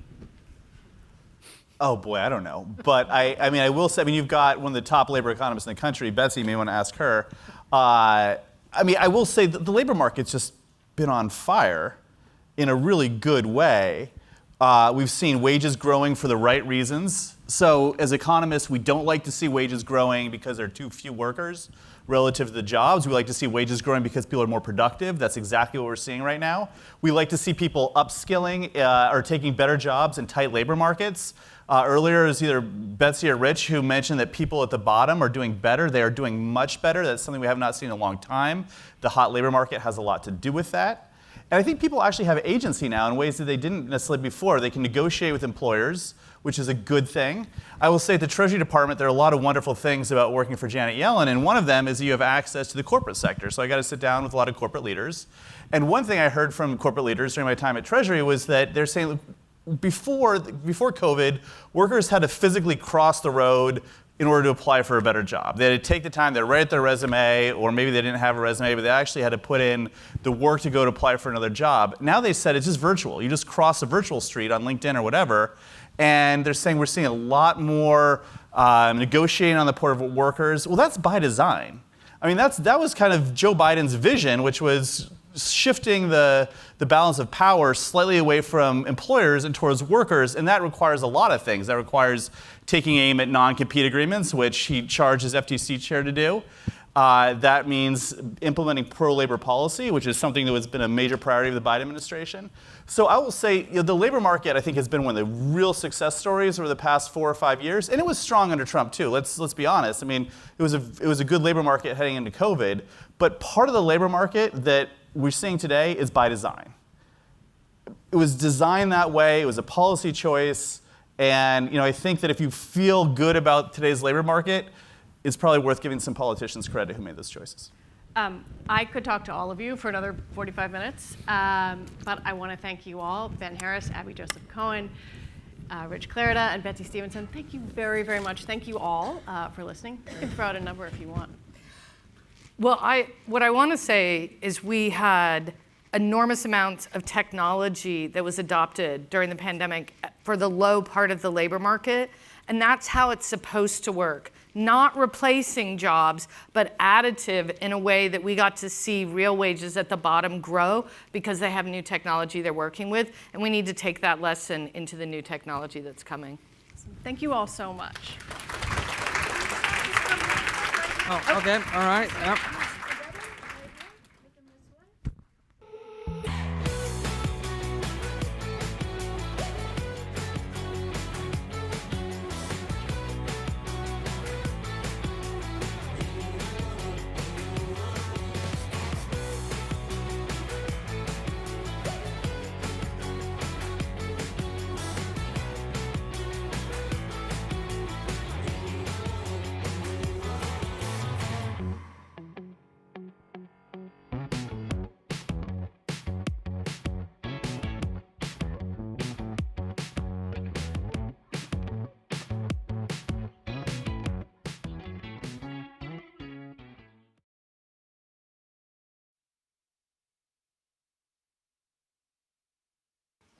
Oh boy, I don't know. But I mean, I will say, I mean, you've got one of the top labor economists in the country, Betsy, you may want to ask her. I mean, I will say that the labor market's just been on fire in a really good way. We've seen wages growing for the right reasons. So as economists, we don't like to see wages growing because there are too few workers relative to the jobs. We like to see wages growing because people are more productive. That's exactly what we're seeing right now. We like to see people upskilling or taking better jobs in tight labor markets. Earlier, it was either Betsy or Rich who mentioned that people at the bottom are doing better. They are doing much better. That's something we have not seen in a long time. The hot labor market has a lot to do with that. And I think people actually have agency now in ways that they didn't necessarily before. They can negotiate with employers, which is a good thing. I will say at the Treasury Department, there are a lot of wonderful things about working for Janet Yellen, and one of them is you have access to the corporate sector. So I got to sit down with a lot of corporate leaders. And one thing I heard from corporate leaders during my time at Treasury was that they're saying, before COVID, workers had to physically cross the road in order to apply for a better job. They had to take the time, they'd write their resume, or maybe they didn't have a resume, but they actually had to put in the work to go to apply for another job. Now they said it's just virtual. You just cross a virtual street on LinkedIn or whatever, and they're saying we're seeing a lot more negotiating on the part of workers. Well, that's by design. I mean, that was kind of Joe Biden's vision, which was shifting the balance of power slightly away from employers and towards workers, and that requires a lot of things. That requires taking aim at non-compete agreements, which he charged his FTC chair to do. That means implementing pro-labor policy, which is something that has been a major priority of the Biden administration. So I will say, the labor market, I think, has been one of the real success stories over the past 4 or 5 years, and it was strong under Trump too. Let's be honest. I mean, it was a good labor market heading into COVID, but part of the labor market that we're seeing today is by design. It was designed that way. It was a policy choice. And I think that if you feel good about today's labor market, it's probably worth giving some politicians credit who made those choices. I could talk to all of you for another 45 minutes, but I want to thank you all, Ben Harris, Abby Joseph Cohen, Rich Clarida, and Betsy Stevenson. Thank you very, very much. Thank you all for listening. You can throw out a number if you want. Well, what I want to say is we had enormous amounts of technology that was adopted during the pandemic for the low part of the labor market, and that's how it's supposed to work. Not replacing jobs, but additive in a way that we got to see real wages at the bottom grow because they have new technology they're working with, and we need to take that lesson into the new technology that's coming. Thank you all so much. Oh, okay, all right. Yep.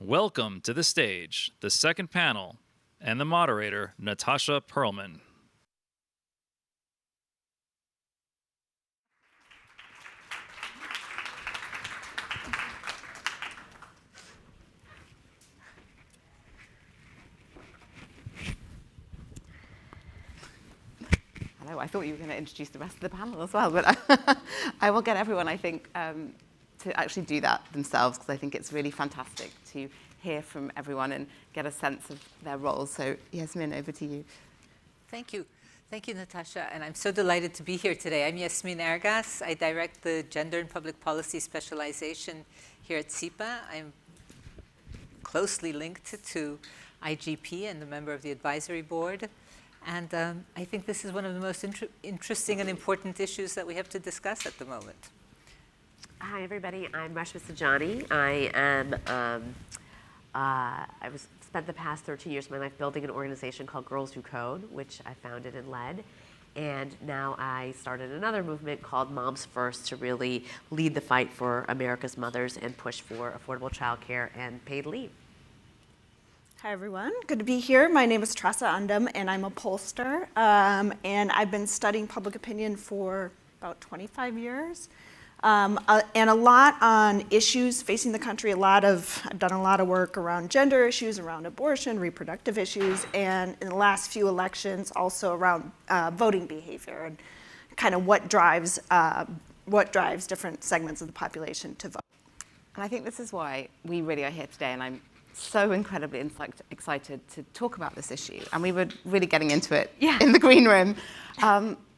Welcome to the stage, the second panel, and the moderator, Natasha Perlman. Hello, I thought you were going to introduce the rest of the panel as well, but I will get everyone, I think, to actually do that themselves, because I think it's really fantastic to hear from everyone and get a sense of their roles. So, Yasmin, over to you. Thank you. Thank you, Natasha. And I'm so delighted to be here today. I'm Yasmin Ergas. I direct the Gender and Public Policy specialization here at SIPA. I'm closely linked to IGP and a member of the advisory board. And I think this is one of the most interesting and important issues that we have to discuss at the moment. Hi, everybody. I'm Rashmi Sajani. I am. Spent the past 13 years of my life building an organization called Girls Who Code, which I founded and led. And now I started another movement called Moms First to really lead the fight for America's mothers and push for affordable childcare and paid leave. Hi everyone, good to be here. My name is Tressa Undum and I'm a pollster, and I've been studying public opinion for about 25 years, and a lot on issues facing the country. I've done a lot of work around gender issues, around abortion, reproductive issues, and in the last few elections also around voting behavior and kind of what drives different segments of the population to vote. And I think this is why we really are here today, and I'm so incredibly excited to talk about this issue. And we were really getting into it in the green room.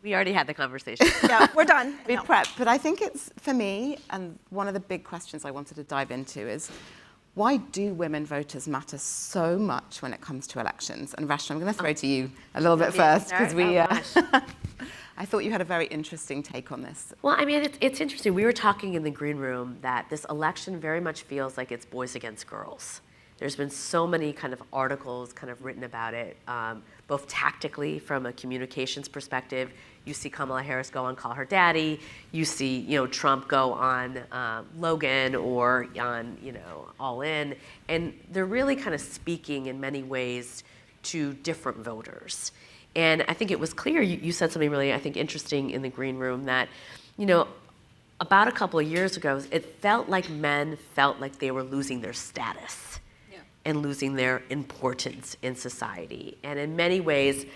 We already had the conversation. Yeah, we're done. We prepped, but I think it's, for me, and one of the big questions I wanted to dive into is, why do women voters matter so much when it comes to elections? And Rashmi, I'm going to throw to you a little bit first, because I thought you had a very interesting take on this. Well, I mean, it's interesting. We were talking in the green room that this election very much feels like it's boys against girls. There's been so many kind of articles kind of written about it, both tactically from a communications perspective. You see Kamala Harris go on Call Her Daddy. You see, Trump go on Logan or on, All In. And they're really kind of speaking in many ways to different voters. And I think it was clear, you said something really, I think, interesting in the green room that, about a couple of years ago, it felt like men felt like they were losing their status and losing their importance in society. And in many ways,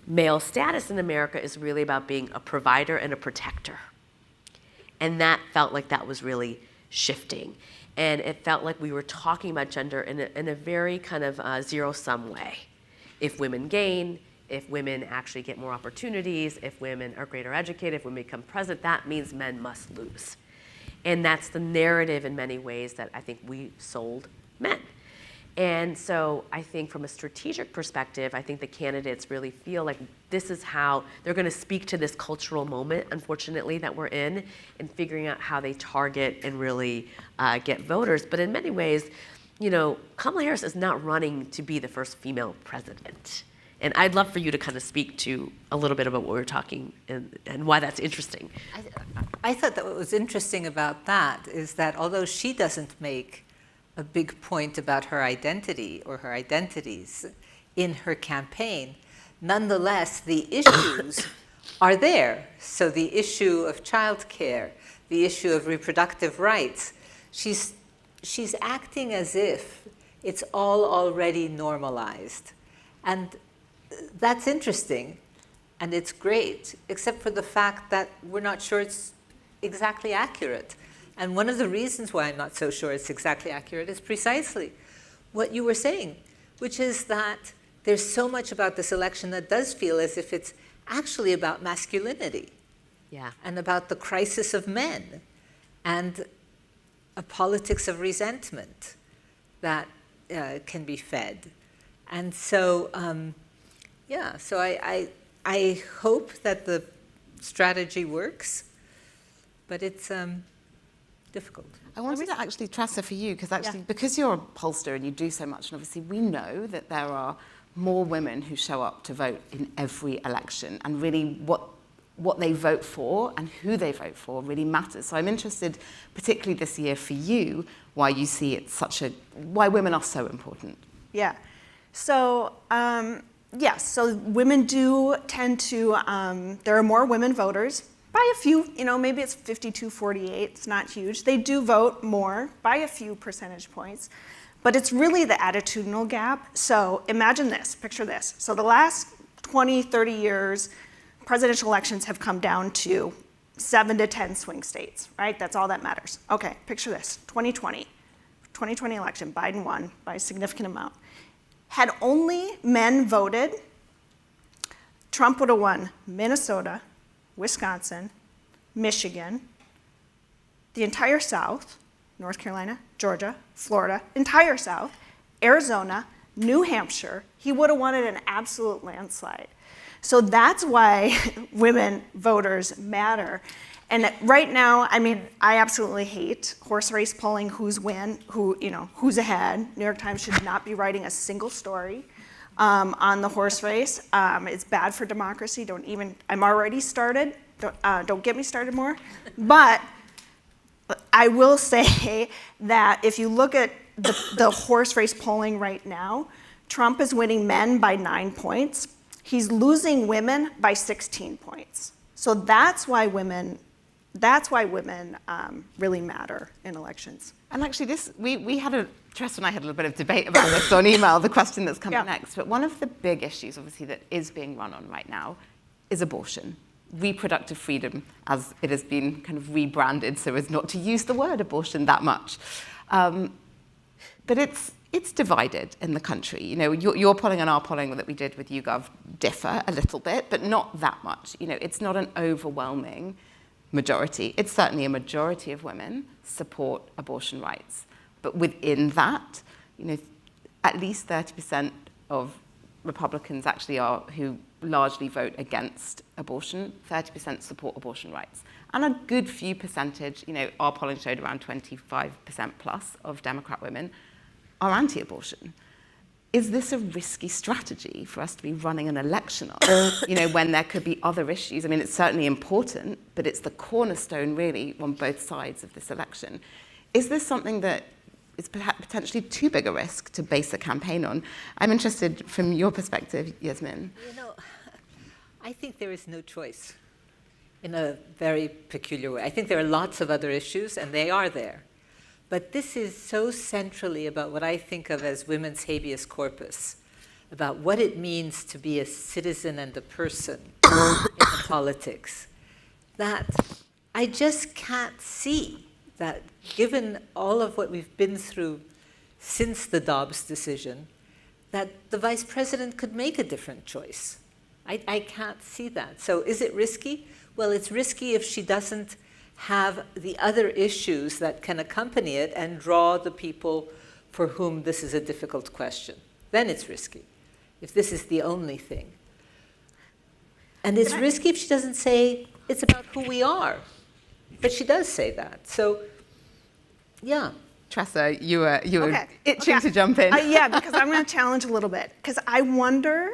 male status in America is really about being a provider and a protector. And that felt like that was really shifting. And it felt like we were talking about gender in a very kind of zero-sum way. If women gain, if women actually get more opportunities, if women are greater educated, if women become president, that means men must lose. And that's the narrative in many ways that I think we sold men. And so I think from a strategic perspective, I think the candidates really feel like this is how they're going to speak to this cultural moment, unfortunately, that we're in, and figuring out how they target and really get voters. But in many ways, Kamala Harris is not running to be the first female president. And I'd love for you to kind of speak to a little bit about what we're talking and why that's interesting. I thought that what was interesting about that is that although she doesn't make a big point about her identity or her identities in her campaign, nonetheless, the issues are there. So the issue of childcare, the issue of reproductive rights, she's acting as if it's all already normalized. And that's interesting, and it's great, except for the fact that we're not sure it's exactly accurate. And one of the reasons why I'm not so sure it's exactly accurate is precisely what you were saying, which is that there's so much about this election that does feel as if it's actually about masculinity. Yeah. And about the crisis of men and a politics of resentment that can be fed. And so, so I hope that the strategy works, but it's difficult. I wanted to actually, Tressa, for you, because you're a pollster and you do so much, and obviously we know that there are more women who show up to vote in every election, and really what they vote for and who they vote for really matters. So I'm interested, particularly this year for you, why you see it why women are so important. Yeah. So, yes, so women do tend to, there are more women voters by a few, maybe it's 52-48, it's not huge. They do vote more by a few percentage points, but it's really the attitudinal gap. So imagine this, picture this. So the last 20, 30 years, presidential elections have come down to 7 to 10 swing states, right? That's all that matters. Okay, picture this, 2020 election, Biden won by a significant amount. Had only men voted, Trump would have won Minnesota, Wisconsin, Michigan, the entire South, North Carolina, Georgia, Florida, entire South, Arizona, New Hampshire. He would have won it an absolute landslide. So that's why women voters matter. And right now, I absolutely hate horse race polling, who's ahead. New York Times should not be writing a single story on the horse race. It's bad for democracy. I'm already started. Don't get me started more. But I will say that if you look at the horse race polling right now, Trump is winning men by 9 points. He's losing women by 16 points. So that's why women really matter in elections. And actually, Tress and I had a little bit of debate about this on email, the question that's coming next. But one of the big issues, obviously, that is being run on right now is abortion. Reproductive freedom, as it has been kind of rebranded so as not to use the word abortion that much. But it's divided in the country. Your polling and our polling that we did with YouGov differ a little bit, but not that much. It's not an overwhelming majority. It's certainly a majority of women support abortion rights. But within that, at least 30% of Republicans actually are who largely vote against abortion, 30% support abortion rights. And a good few percentage, our polling showed around 25% plus of Democrat women are anti-abortion. Is this a risky strategy for us to be running an election on, when there could be other issues? It's certainly important, but it's the cornerstone really on both sides of this election. Is this something that is potentially too big a risk to base a campaign on? I'm interested from your perspective, Yasmin. I think there is no choice in a very peculiar way. I think there are lots of other issues, and they are there. But this is so centrally about what I think of as women's habeas corpus, about what it means to be a citizen and a person in politics, that I just can't see that, given all of what we've been through since the Dobbs decision, that the vice president could make a different choice. I can't see that. So is it risky? Well, it's risky if she doesn't have the other issues that can accompany it and draw the people for whom this is a difficult question. Then it's risky, if this is the only thing. And it's risky if she doesn't say it's about who we are. But she does say that. So, yeah. Tressa, you were itching to jump in. Yeah, because I'm going to challenge a little bit. Because I wonder,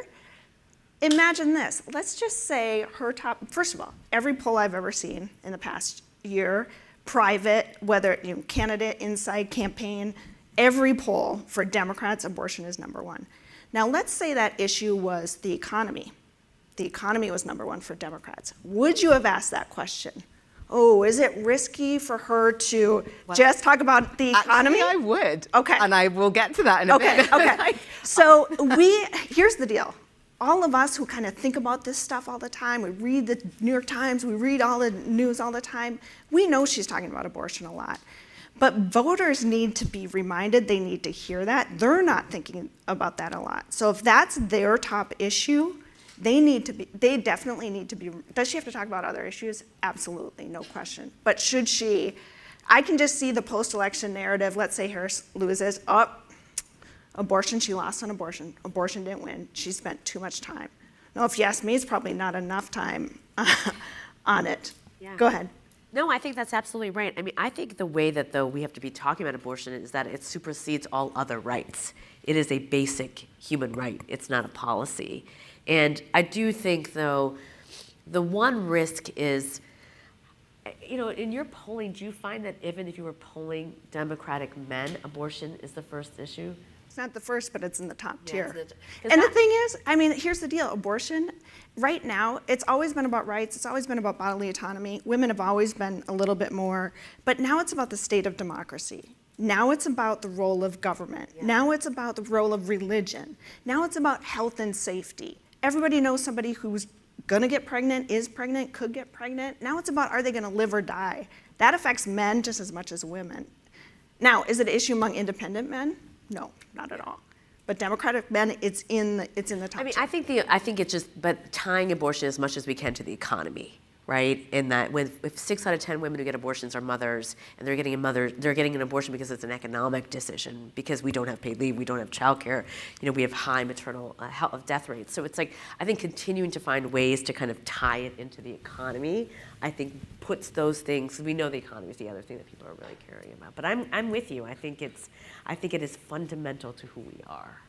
imagine this. Let's just say her top, first of all, every poll I've ever seen in the past year, private, whether candidate, inside, campaign, every poll for Democrats, abortion is number one. Now let's say that issue was the economy. The economy was number one for Democrats. Would you have asked that question? Oh, is it risky for her to just talk about the economy? Actually, I would. Okay. And I will get to that in a bit. Okay. So here's the deal. All of us who kind of think about this stuff all the time, we read the New York Times, we read all the news all the time, we know she's talking about abortion a lot. But voters need to be reminded, they need to hear that. They're not thinking about that a lot. So if that's their top issue, they definitely need to be, does she have to talk about other issues? Absolutely, no question. But should she, I can just see the post-election narrative, let's say Harris loses, abortion, she lost on abortion. Abortion didn't win. She spent too much time. No, if you ask me, it's probably not enough time on it. Yeah. Go ahead. No, I think that's absolutely right. I think the way that, though, we have to be talking about abortion is that it supersedes all other rights. It is a basic human right. It's not a policy. And I do think, though, The one risk is, in your polling, do you find that even if you were polling Democratic men, abortion is the first issue? It's not the first, but it's in the top tier. And And the thing is, here's the deal. Abortion, right now, it's always been about rights. It's always been about bodily autonomy. Women have always been a little bit more. But now it's about the state of democracy. Now it's about the role of government. Yeah. Now it's about the role of religion. Now it's about health and safety. Everybody knows somebody who's gonna get pregnant, is pregnant, could get pregnant. Now it's about, are they gonna live or die? That affects men just as much as women. Now, is it an issue among independent men? No, not at all. But Democratic men, it's in the top. I think it's just, but tying abortion as much as we can to the economy, right? In that, if 6 out of 10 women who get abortions are mothers, and they're getting an abortion because it's an economic decision, because we don't have paid leave, we don't have childcare, we have high maternal death rates. So it's like, I think continuing to find ways to kind of tie it into the economy, I think puts those things. We know the economy is the other thing that people are really caring about. But I'm with you. I think it is fundamental to who we are.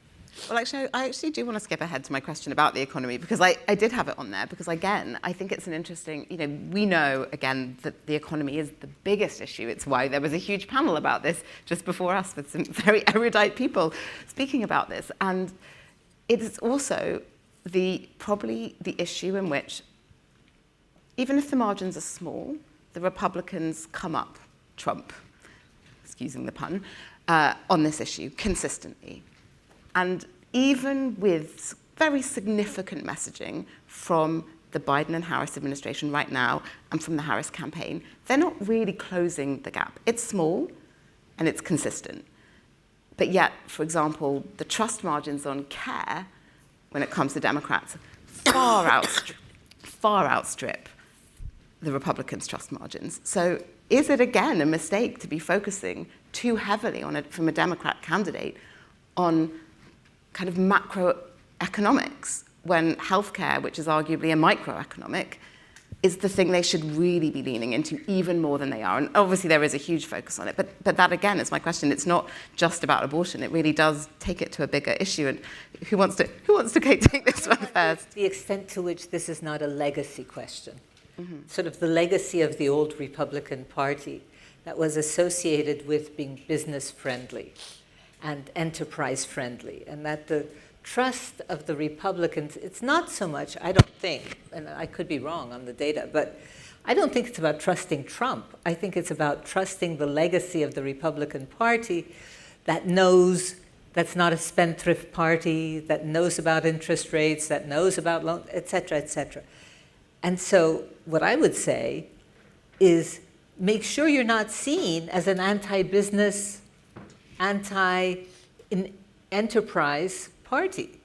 Well, actually, I do want to skip ahead to my question about the economy, because I did have it on there, because again, I think it's an interesting, we know, again, that the economy is the biggest issue. It's why there was a huge panel about this just before us with some very erudite people speaking about this. And it is also probably the issue in which, even if the margins are small, the Republicans come up Trump, excusing the pun, on this issue consistently. And even with very significant messaging from the Biden and Harris administration right now and from the Harris campaign, they're not really closing the gap. It's small and it's consistent. But yet, for example, the trust margins on care, when it comes to Democrats, far outstrip the Republicans' trust margins. So is it, again, a mistake to be focusing too heavily on it from a Democrat candidate on kind of macroeconomics, when healthcare, which is arguably a microeconomic, is the thing they should really be leaning into even more than they are? And obviously there is a huge focus on it, but that again is my question. It's not just about abortion. It really does take it to a bigger issue. And who wants to take this one first? The extent to which this is not a legacy question, sort of the legacy of the old Republican Party that was associated with being business friendly and enterprise friendly, and that the trust of the Republicans, it's not so much, I don't think, and I could be wrong on the data, but I don't think it's about trusting Trump. I think it's about trusting the legacy of the Republican Party that knows that's not a spendthrift party, that knows about interest rates, that knows about loans, et cetera, et cetera. And so what I would say is make sure you're not seen as an anti-business, anti-enterprise party.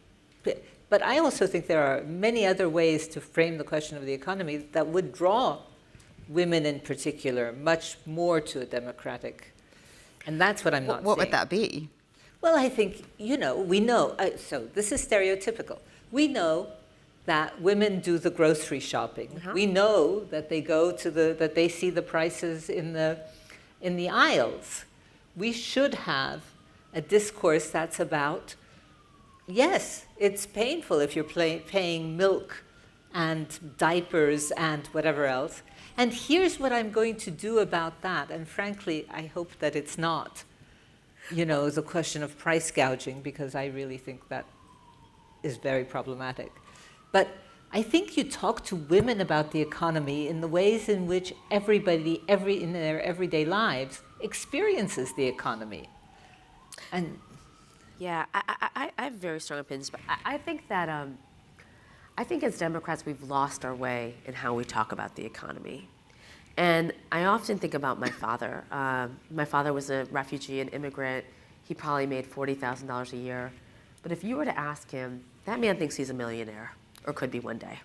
But I also think there are many other ways to frame the question of the economy that would draw women in particular much more to a democratic. And that's what I'm not What seeing. would that be? Well, I think, we know, so this is stereotypical. We know that women do the grocery shopping. We know that they go that they see the prices in the aisles. We should have a discourse that's about, yes, it's painful if you're paying milk and diapers and whatever else. And here's what I'm going to do about that. And frankly, I hope that it's not, the question of price gouging, because I really think that is very problematic. But I think you talk to women about the economy in the ways in which everybody, in their everyday lives, experiences the economy. And yeah, I have very strong opinions, but I think that I think as Democrats we've lost our way in how we talk about the economy. And I often think about my father. My father was a refugee, an immigrant. He probably made $40,000 a year. But if you were to ask him, that man thinks he's a millionaire, or could be one day.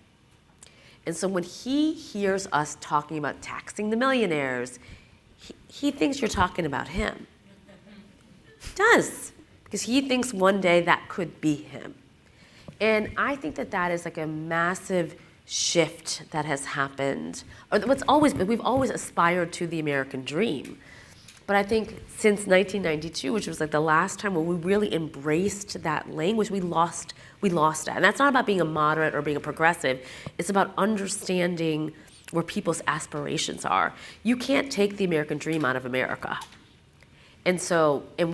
And so when he hears us talking about taxing the millionaires, he thinks you're talking about him. He does, because he thinks one day that could be him. And I think that is like a massive shift that has happened. Or we've always aspired to the American dream. But I think since 1992, which was like the last time when we really embraced that language, we lost that. And that's not about being a moderate or being a progressive. It's about understanding where people's aspirations are. You can't take the American dream out of America. And so, and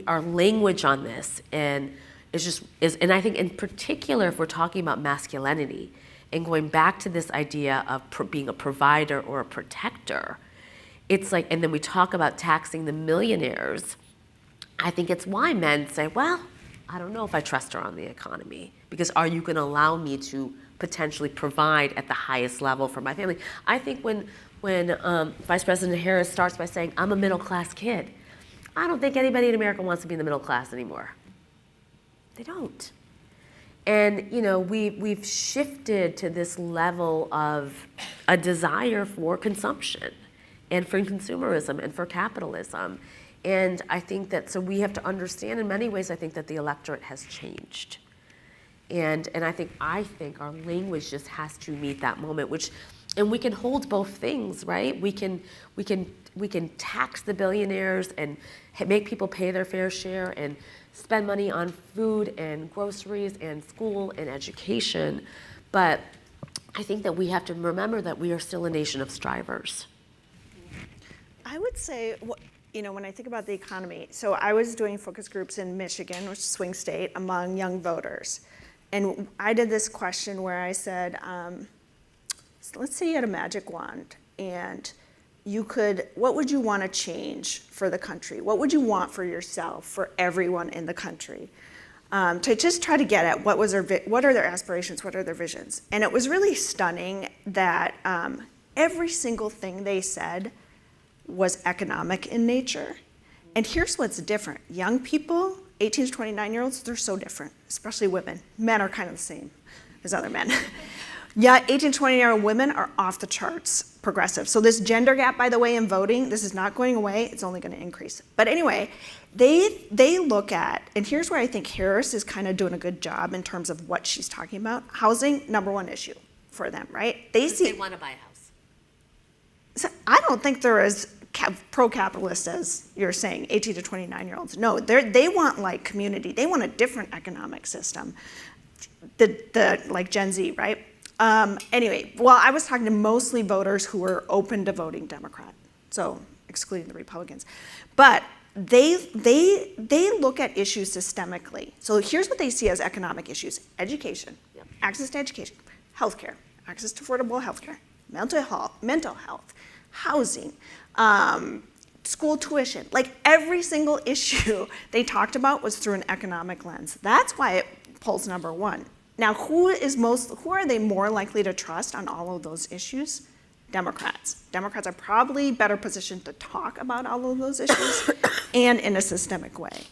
our language on this, and and I think in particular, if we're talking about masculinity and going back to this idea of being a provider or a protector, it's like, and then we talk about taxing the millionaires. I think it's why men say, well, I don't know if I trust her on the economy, because are you going to allow me to potentially provide at the highest level for my family? I think when Vice President Harris starts by saying, I'm a middle class kid, I don't think anybody in America wants to be in the middle class anymore. They don't. And we've shifted to this level of a desire for consumption and for consumerism and for capitalism. And I think that, so we have to understand in many ways, I think that the electorate has changed. And I think our language just has to meet that moment, and we can hold both things, right? We can tax the billionaires and make people pay their fair share and spend money on food and groceries and school and education. But I think that we have to remember that we are still a nation of strivers. I would say, when I think about the economy, so I was doing focus groups in Michigan, which is a swing state, among young voters. And I did this question where I said, let's say you had a magic wand and what would you want to change for the country? What would you want for yourself, for everyone in the country? To just try to get at what are their aspirations, what are their visions? And it was really stunning that every single thing they said was economic in nature. And here's what's different. Young people, 18 to 29-year-olds, they're so different, especially women. Men are kind of the same as other men. Yeah, 18 to 20-year-old women are off the charts progressive. So this gender gap, by the way, in voting, this is not going away. It's only going to increase. But anyway, they look at, and here's where I think Harris is kind of doing a good job in terms of what she's talking about. Housing, number one issue for them, right? They want to buy a house. So I don't think they're as pro-capitalist as you're saying, 18 to 29-year-olds. No, they want like community. They want a different economic system, the like Gen Z, right? Anyway, well, I was talking to mostly voters who were open to voting Democrat, so excluding the Republicans. But they look at issues systemically. So here's what they see as economic issues: education, access to education, healthcare, access to affordable healthcare, mental health, housing, school tuition. Like every single issue they talked about was through an economic lens. That's why it polls number one. Now, who are they more likely to trust on all of those issues? Democrats. Democrats are probably better positioned to talk about all of those issues and in a systemic way.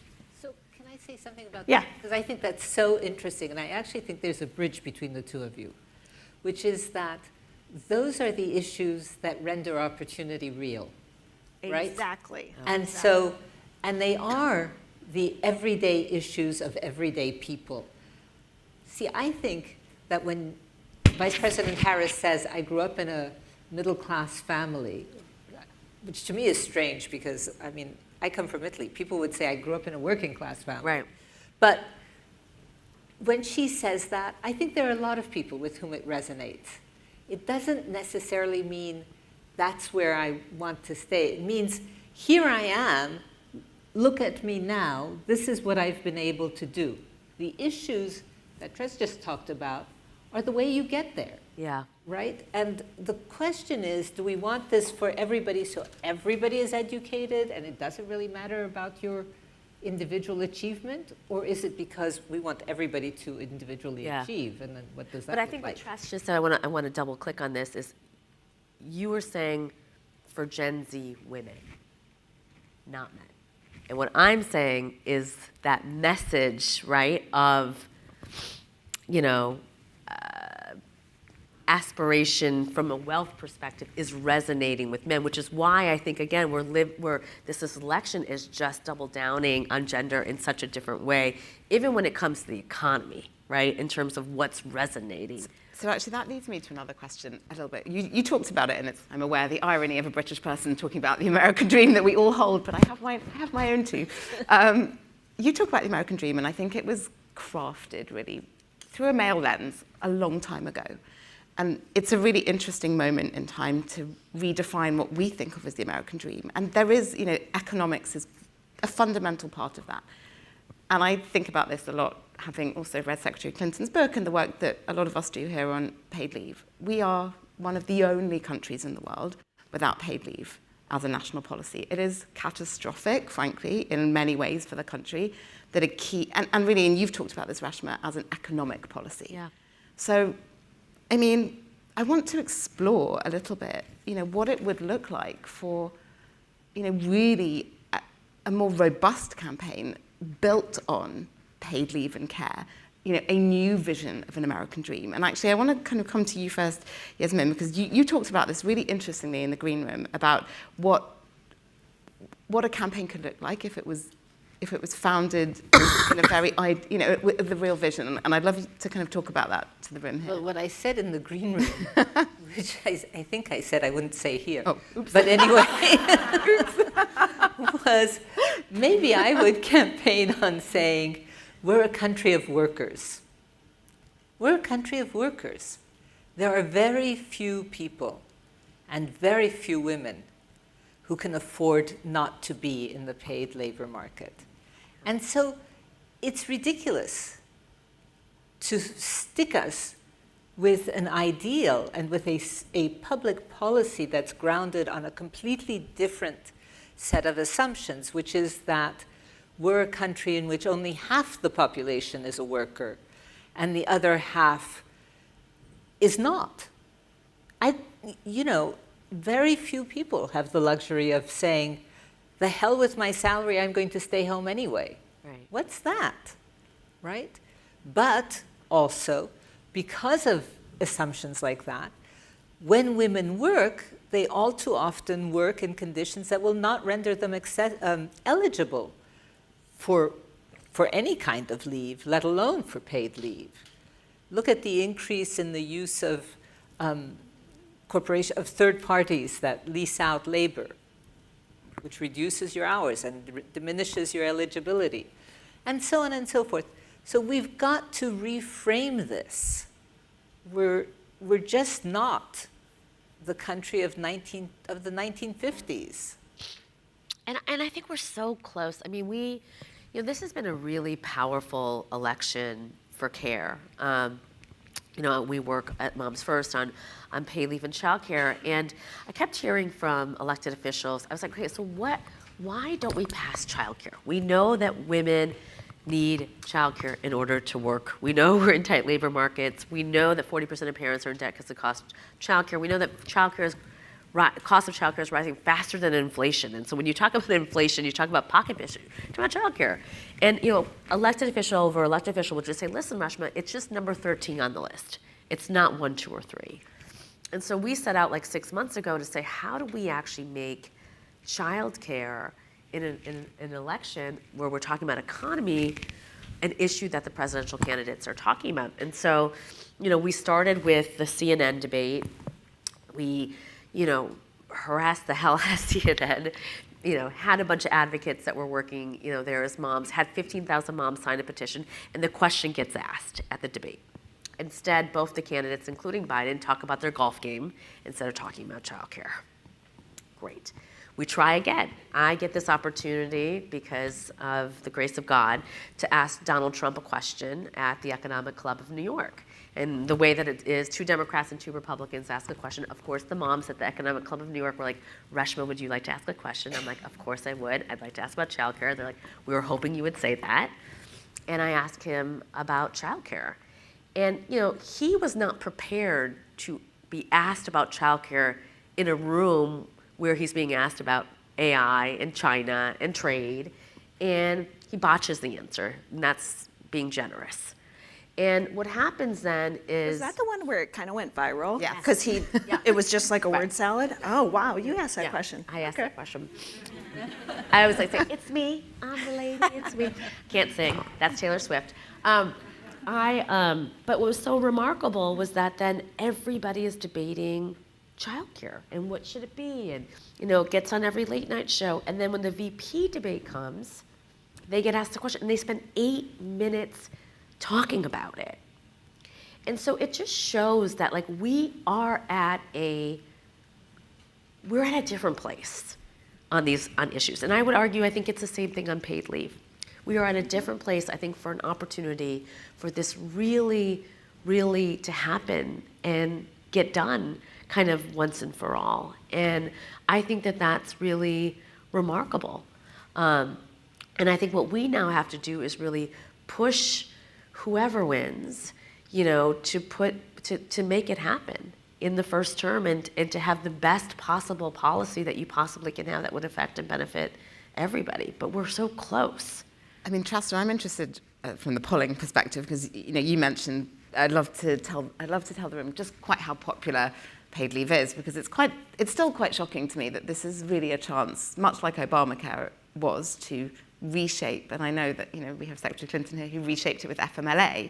So can I say something about Yeah. that? Because I think that's so interesting, and I actually think there's a bridge between the two of you, which is that those are the issues that render opportunity real, right? Exactly. And and they are the everyday issues of everyday people. See, I think that when Vice President Harris says, I grew up in a middle-class family, which to me is strange because, I mean, I come from Italy. People would say I grew up in a working-class family. Right. But when she says that, I think there are a lot of people with whom it resonates. It doesn't necessarily mean that's where I want to stay. It means, here I am, look at me now, this is what I've been able to do. The issues that Tress just talked about are the way you get there. Yeah. Right? And the question is, do we want this for everybody so everybody is educated and it doesn't really matter about your individual achievement? Or is it because we want everybody to individually achieve? And then what does that But I look think like? what Tress just said, I want to double click on this, is you were saying for Gen Z women, not men. And what I'm saying is that message, right, of aspiration from a wealth perspective is resonating with men, which is why I think, again, this election is just double downing on gender in such a different way, even when it comes to the economy, right, in terms of what's resonating So actually that leads me to another question a little bit. You talked about it, and I'm aware the irony of a British person talking about the American dream that we all hold, but I have my own too. You talk about the American dream, and I think it was crafted really through a male lens a long time ago. And it's a really interesting moment in time to redefine what we think of as the American dream. And there is, economics is a fundamental part of that. And I think about this a lot, having also read Secretary Clinton's book and the work that a lot of us do here on paid leave. We are one of the only countries in the world without paid leave as a national policy. It is catastrophic, frankly, in many ways for the country, that a key, and really, and you've talked about this, Rashma, as an economic policy. Yeah. So, I mean, I want to explore a little bit, what it would look like for, really a more robust campaign built on paid leave and care, a new vision of an American dream. And actually, I want to kind of come to you first, Yasmin, because you talked about this really interestingly in the green room about what a campaign could look like if it was founded in a very, with the real vision. And I'd love you to kind of talk about that to the room here. Well, what I said in the green room, which I think I said I wouldn't say here, oops. but anyway, was maybe I would campaign on saying, we're a country of workers. We're a country of workers. There are very few people and very few women who can afford not to be in the paid labor market. And so it's ridiculous to stick us with an ideal and with a public policy that's grounded on a completely different set of assumptions, which is that we're a country in which only half the population is a worker and the other half is not. Very few people have the luxury of saying, the hell with my salary, I'm going to stay home anyway. Right. What's that, right? But also, because of assumptions like that, when women work, they all too often work in conditions that will not render them eligible for any kind of leave, let alone for paid leave. Look at the increase in the use of third parties that lease out labor, which reduces your hours and diminishes your eligibility, and so on and so forth. So we've got to reframe this. We're just not the country of the 1950s. And I think we're so close. I mean, this has been a really powerful election for care. We work at Moms First on paid leave and childcare, and I kept hearing from elected officials. I was like, okay, so why don't we pass childcare? We know that women need childcare in order to work. We know we're in tight labor markets. We know that 40% of parents are in debt because of the cost of childcare. We know that cost of childcare is rising faster than inflation. And so when you talk about inflation, you talk about pocketbooks, you talk about childcare. And elected official over elected official will just say, listen, Rashma, it's just number 13 on the list. It's not 1, 2, or 3. And so we set out like 6 months ago to say, how do we actually make childcare in an election where we're talking about economy, an issue that the presidential candidates are talking about? And so, we started with the CNN debate. We, harassed the hell out of CNN, had a bunch of advocates that were working, there as moms, had 15,000 moms sign a petition, and the question gets asked at the debate. Instead, both the candidates, including Biden, talk about their golf game instead of talking about childcare. Great. We try again. I get this opportunity because of the grace of God to ask Donald Trump a question at the Economic Club of New York. And the way that it is, 2 Democrats and 2 Republicans ask a question. Of course, the moms at the Economic Club of New York were like, Rashma, would you like to ask a question? I'm like, of course I would. I'd like to ask about childcare. They're like, we were hoping you would say that. And I asked him about childcare. And, he was not prepared to be asked about childcare in a room where he's being asked about AI and China and trade, and he botches the answer, and that's being generous. And what happens then is... Is that the one where it kind of went viral? Yes. Because it was just like a word salad? Oh, wow, you asked that question. I asked that question. I always like say, it's me, I'm the lady, it's me. Can't sing, that's Taylor Swift. but what was so remarkable was that then everybody is debating childcare and what should it be, and it gets on every late night show. And then when the VP debate comes, they get asked the question, and they spend 8 minutes talking about it. And so it just shows that we're at a different place on issues. And I would argue, I think it's the same thing on paid leave. We are at a different place, I think, for an opportunity for this really, really to happen and get done kind of once and for all. And I think that that's really remarkable. And I think what we now have to do is really push whoever wins, to make it happen in the first term, and to have the best possible policy that you possibly can have that would affect and benefit everybody. But we're so close. I mean, Trasta, I'm interested from the polling perspective, because you mentioned I'd love to tell the room just quite how popular paid leave is, because it's still quite shocking to me that this is really a chance, much like Obamacare was, to reshape. And I know that we have Secretary Clinton here who reshaped it with FMLA.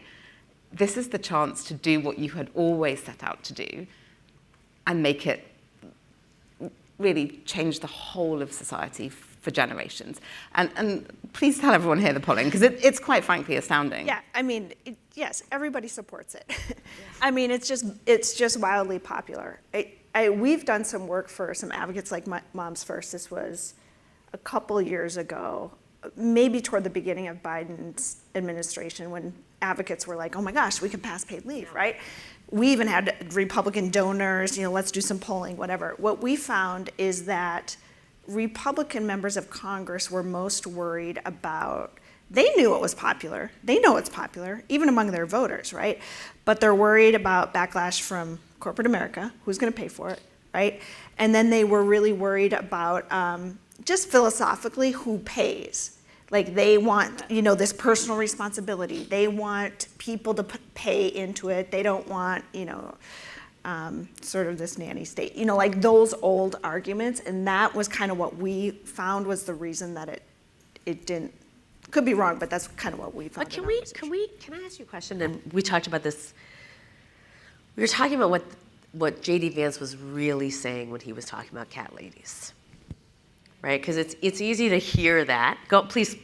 This is the chance to do what you had always set out to do, and make it really change the whole of society for generations. And please tell everyone here the polling, because it's quite frankly astounding. Yeah, I mean, yes, everybody supports it. I mean, it's just wildly popular. We've done some work for some advocates like Moms First. This was a couple years ago, maybe toward the beginning of Biden's administration, when advocates were like, oh my gosh, we can pass paid leave, right? We even had Republican donors, let's do some polling, whatever. What we found is that Republican members of Congress were most worried about, they knew it was popular, they know it's popular, even among their voters, right? But they're worried about backlash from corporate America, who's gonna pay for it, right? And then they were really worried about just philosophically who pays. Like they want, this personal responsibility. They want people to pay into it. They don't want, sort of this nanny state, like those old arguments. And that was kind of what we found was the reason that it didn't, could be wrong, but that's kind of what we found. But can I ask you a question? And we talked about this. We were talking about what J.D. Vance was really saying when he was talking about cat ladies. Right, because it's easy to hear that. Go, please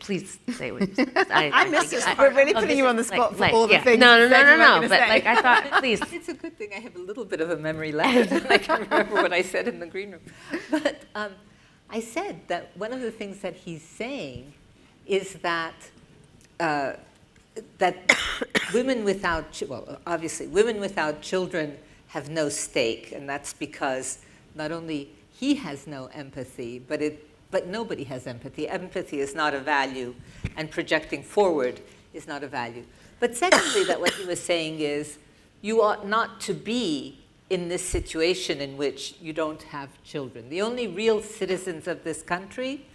say what you said. I missed this part. We're really putting you on the spot for all the things. No. But I thought, please. It's a good thing I have a little bit of a memory lapse, and I can remember what I said in the green room. But I said that one of the things that he's saying is that women without, obviously, women without children have no stake, and that's because not only he has no empathy, but nobody has empathy. Empathy is not a value, and projecting forward is not a value. But secondly, that what he was saying is, you ought not to be in this situation in which you don't have children. The only real citizens of this country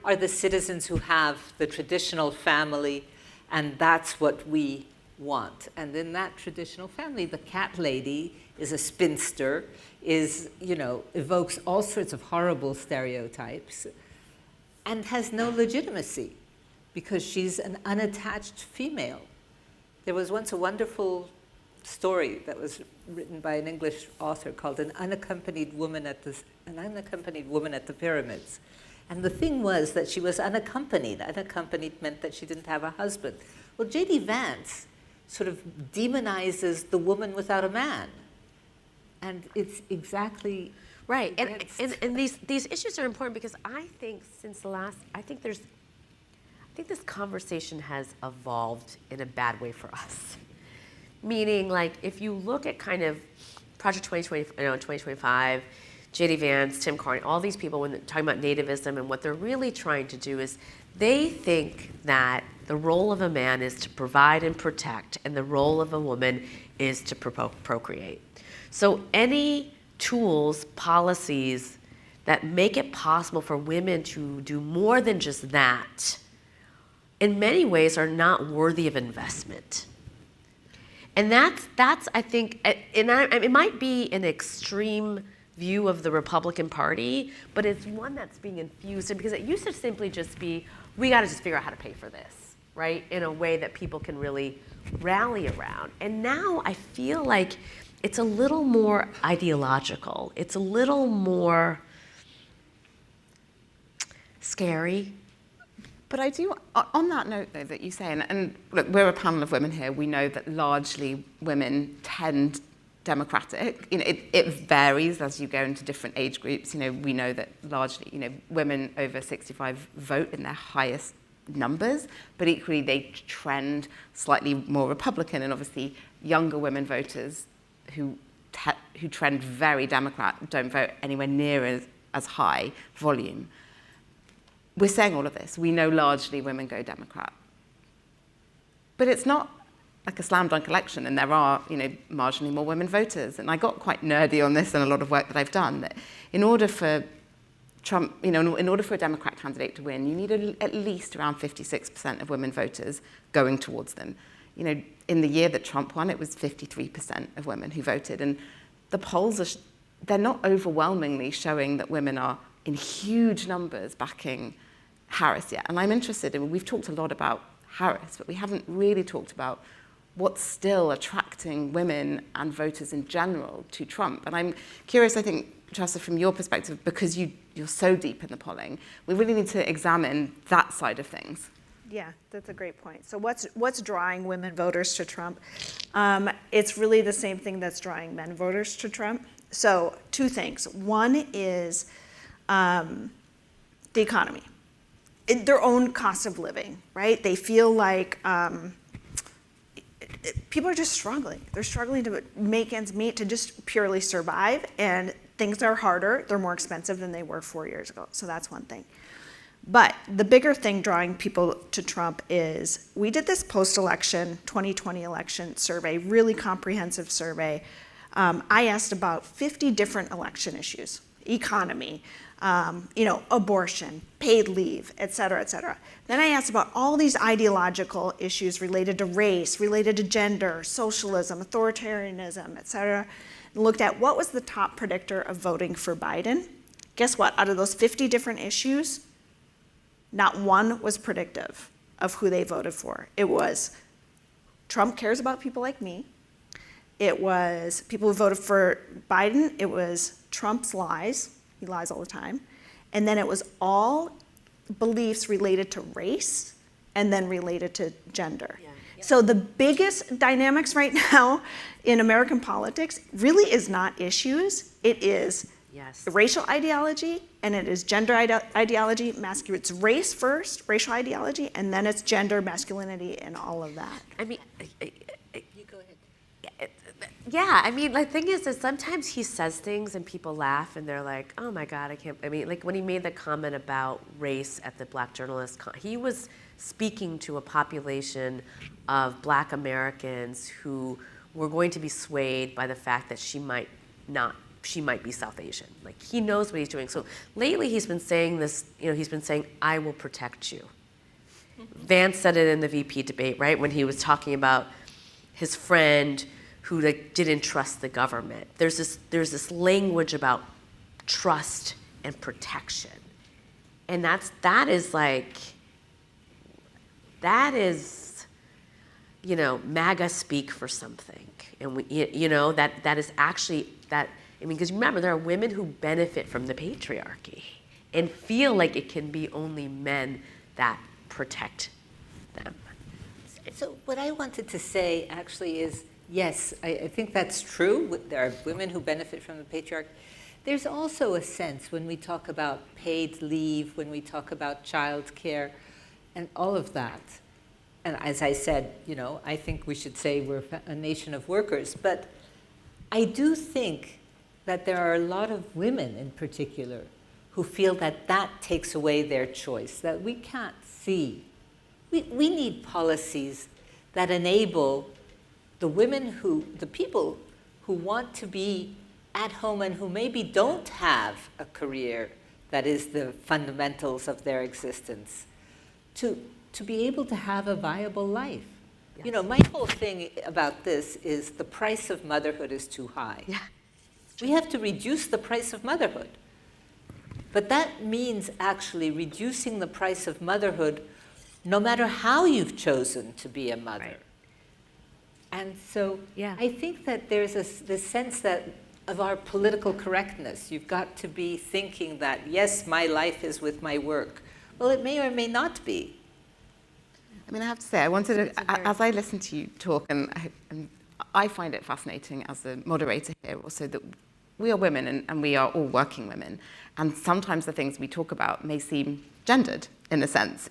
are the citizens who have the traditional family, and that's what we want. And in that traditional family, the cat lady is a spinster, evokes all sorts of horrible stereotypes, and has no legitimacy because she's an unattached female. There was once a wonderful story that was written by an English author called An Unaccompanied Woman at the Pyramids. And the thing was that she was unaccompanied. Unaccompanied meant that she didn't have a husband. Well, J.D. Vance sort of demonizes the woman without a man. And it's exactly right. And these issues are important because I think this conversation has evolved in a bad way for us. Meaning, if you look at kind of Project 2025, J.D. Vance, Tim Carney, all these people, when they're talking about nativism, and what they're really trying to do is they think that the role of a man is to provide and protect, and the role of a woman is to procreate. So any tools, policies that make it possible for women to do more than just that, in many ways are not worthy of investment. And that's I think, it might be an extreme view of the Republican Party, but it's one that's being infused, because it used to simply just be, we got to just figure out how to pay for this. right, in a way that people can really rally around. And now I feel like it's a little more ideological. It's a little more scary. But I do, on that note though, that you say, and look, we're a panel of women here, we know that largely women tend democratic. You know, it varies as you go into different age groups. You know, we know that largely, you know, women over 65 vote in their highest numbers, but equally they trend slightly more Republican, and obviously younger women voters who trend very Democrat don't vote anywhere near as high volume. We're saying all of this. We know largely women go Democrat. But it's not like a slam dunk election, and there are, you know, marginally more women voters. And I got quite nerdy on this in a lot of work that I've done, that in order for Trump, you know, in order for a Democrat candidate to win, you need at least around 56% of women voters going towards them. You know, in the year that Trump won, it was 53% of women who voted. And the polls they're not overwhelmingly showing that women are in huge numbers backing Harris yet. And I'm interested in, we've talked a lot about Harris, but we haven't really talked about what's still attracting women and voters in general to Trump. And I'm curious, I think, Tressa, from your perspective, because you're so deep in the polling, we really need to examine that side of things. Yeah, that's a great point. So what's drawing women voters to Trump? It's really the same thing that's drawing men voters to Trump. So two things. One is the economy, their own cost of living, right? They feel like people are just struggling. They're struggling to make ends meet, to just purely survive, and things are harder. They're more expensive than they were 4 years ago. So that's one thing. But the bigger thing drawing people to Trump is, we did this post-election, 2020 election survey, really comprehensive survey. I asked about 50 different election issues: economy, you know, abortion, paid leave, et cetera, et cetera. Then I asked about all these ideological issues related to race, related to gender, socialism, authoritarianism, et cetera, and looked at what was the top predictor of voting for Biden. Guess what? Out of those 50 different issues, not one was predictive of who they voted for. It was, Trump cares about people like me. It was people who voted for Biden. It was Trump's lies. He lies all the time. And then it was all beliefs related to race and then related to gender. Yeah. Yeah. So the biggest dynamics right now in American politics really is not issues. It is racial ideology, and it is gender ideology, masculine. It's race first, racial ideology, and then it's gender, masculinity, and all of that. I mean, You go ahead. yeah, I mean, the thing is that sometimes he says things and people laugh and they're like, oh my God, I can't, I mean, like when he made the comment about race at the Black Journalist, he was speaking to a population of Black Americans who were going to be swayed by the fact that she might be South Asian. Like, he knows what he's doing. So lately he's been saying this, you know, he's been saying, I will protect you. Vance said it in the VP debate, right? When he was talking about his friend who didn't trust the government. There's this language about trust and protection. And that is, you know, MAGA speak for something. And we, you know, that is actually that. I mean, because remember, there are women who benefit from the patriarchy and feel like it can be only men that protect them. So what I wanted to say actually is, yes, I think that's true. There are women who benefit from the patriarchy. There's also a sense when we talk about paid leave, when we talk about childcare, and all of that. And as I said, you know, I think we should say we're a nation of workers. But I do think that there are a lot of women in particular who feel that that takes away their choice, that we can't see. We need policies that enable the people who want to be at home and who maybe don't have a career that is the fundamentals of their existence, to be able to have a viable life. Yes. You know, my whole thing about this is the price of motherhood is too high. Yeah. We have to reduce the price of motherhood. But that means actually reducing the price of motherhood no matter how you've chosen to be a mother. Right. And so Yeah. I think that there's this sense that of our political correctness. You've got to be thinking that, yes, my life is with my work. Well, it may or may not be. I mean, I have to say, I wanted to, as I listen to you talk, and I find it fascinating as a moderator here also that we are women and we are all working women. And sometimes the things we talk about may seem gendered in a sense,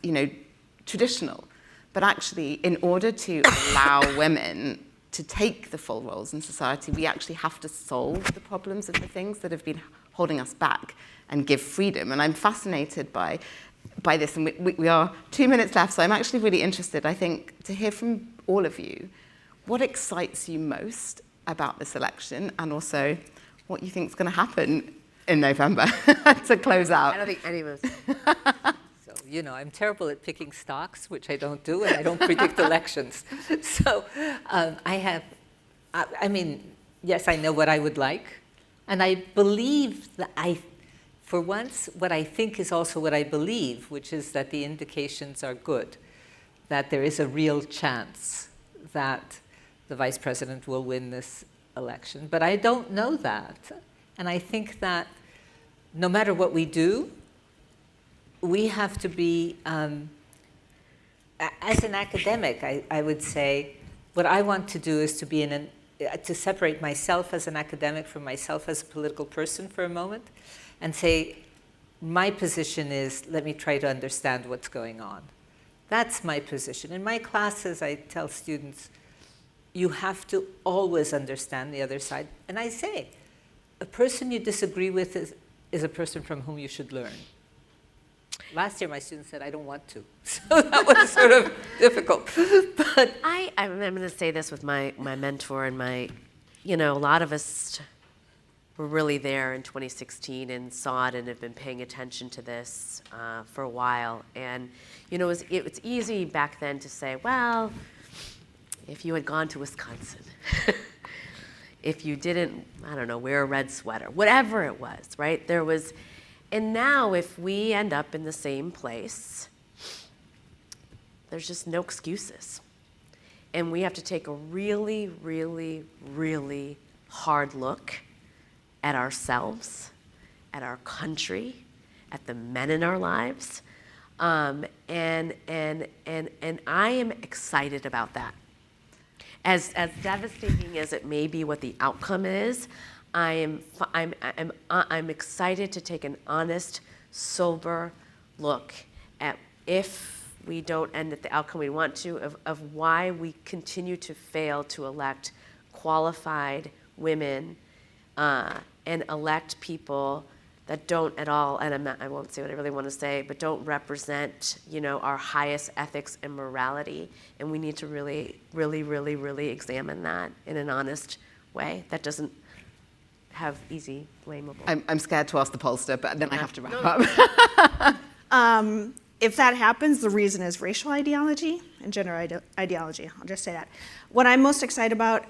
traditional. But actually, in order to allow women to take the full roles in society, we actually have to solve the problems of the things that have been holding us back and give freedom. And I'm fascinated by this, and we are 2 minutes left, so I'm actually really interested, I think, to hear from all of you what excites you most about this election, and also what you think is going to happen in November to close out. I don't think any of us. So, I'm terrible at picking stocks, which I don't do, and I don't predict elections. So yes, I know what I would like. And I believe that for once, what I think is also what I believe, which is that the indications are good, that there is a real chance that the vice president will win this election. But I don't know that. And I think that no matter what we do, we have to be, as an academic, I would say, what I want to do is to be to separate myself as an academic from myself as a political person for a moment, and say, my position is, let me try to understand what's going on. That's my position. In my classes, I tell students, you have to always understand the other side. And I say, a person you disagree with is a person from whom you should learn. Last year, my students said, I don't want to. So that was sort of difficult. But I'm going to say this with my mentor and a lot of us were really there in 2016 and saw it and have been paying attention to this for a while. And, it's easy back then to say, well, if you had gone to Wisconsin, if you didn't, wear a red sweater, whatever it was, right? And now if we end up in the same place, there's just no excuses. And we have to take a really, really, really hard look at ourselves, at our country, at the men in our lives. And I am excited about that. As devastating as it may be what the outcome is, I'm excited to take an honest, sober look at, if we don't end at the outcome we want to, of why we continue to fail to elect qualified women and elect people that don't at all, and I won't say what I really want to say, but don't represent, our highest ethics and morality. And we need to really, really, really, really examine that in an honest way. That doesn't have easy blamable. I'm scared to ask the pollster, but then I have to wrap up. If that happens, the reason is racial ideology and gender ideology. I'll just say that. What I'm most excited about,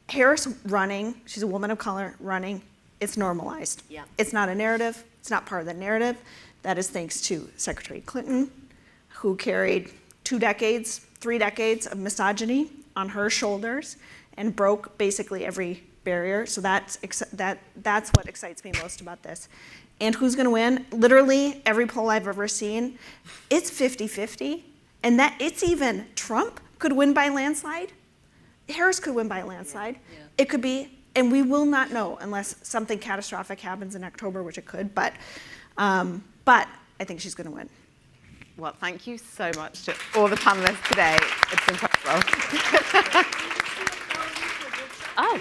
Harris running, she's a woman of color running, it's normalized. Yeah. It's not a narrative. It's not part of the narrative. That is thanks to Secretary Clinton, who carried 2 decades, 3 decades of misogyny on her shoulders and broke basically every barrier. So that's what excites me most about this. And who's going to win? Literally every poll I've ever seen, it's 50-50. And that it's even Trump could win by landslide. Harris could win by landslide. Yeah. Yeah. It could be, and we will not know unless something catastrophic happens in October, which it could. But I think she's going to win. Well, thank you so much to all the panelists today. It's incredible. Oh.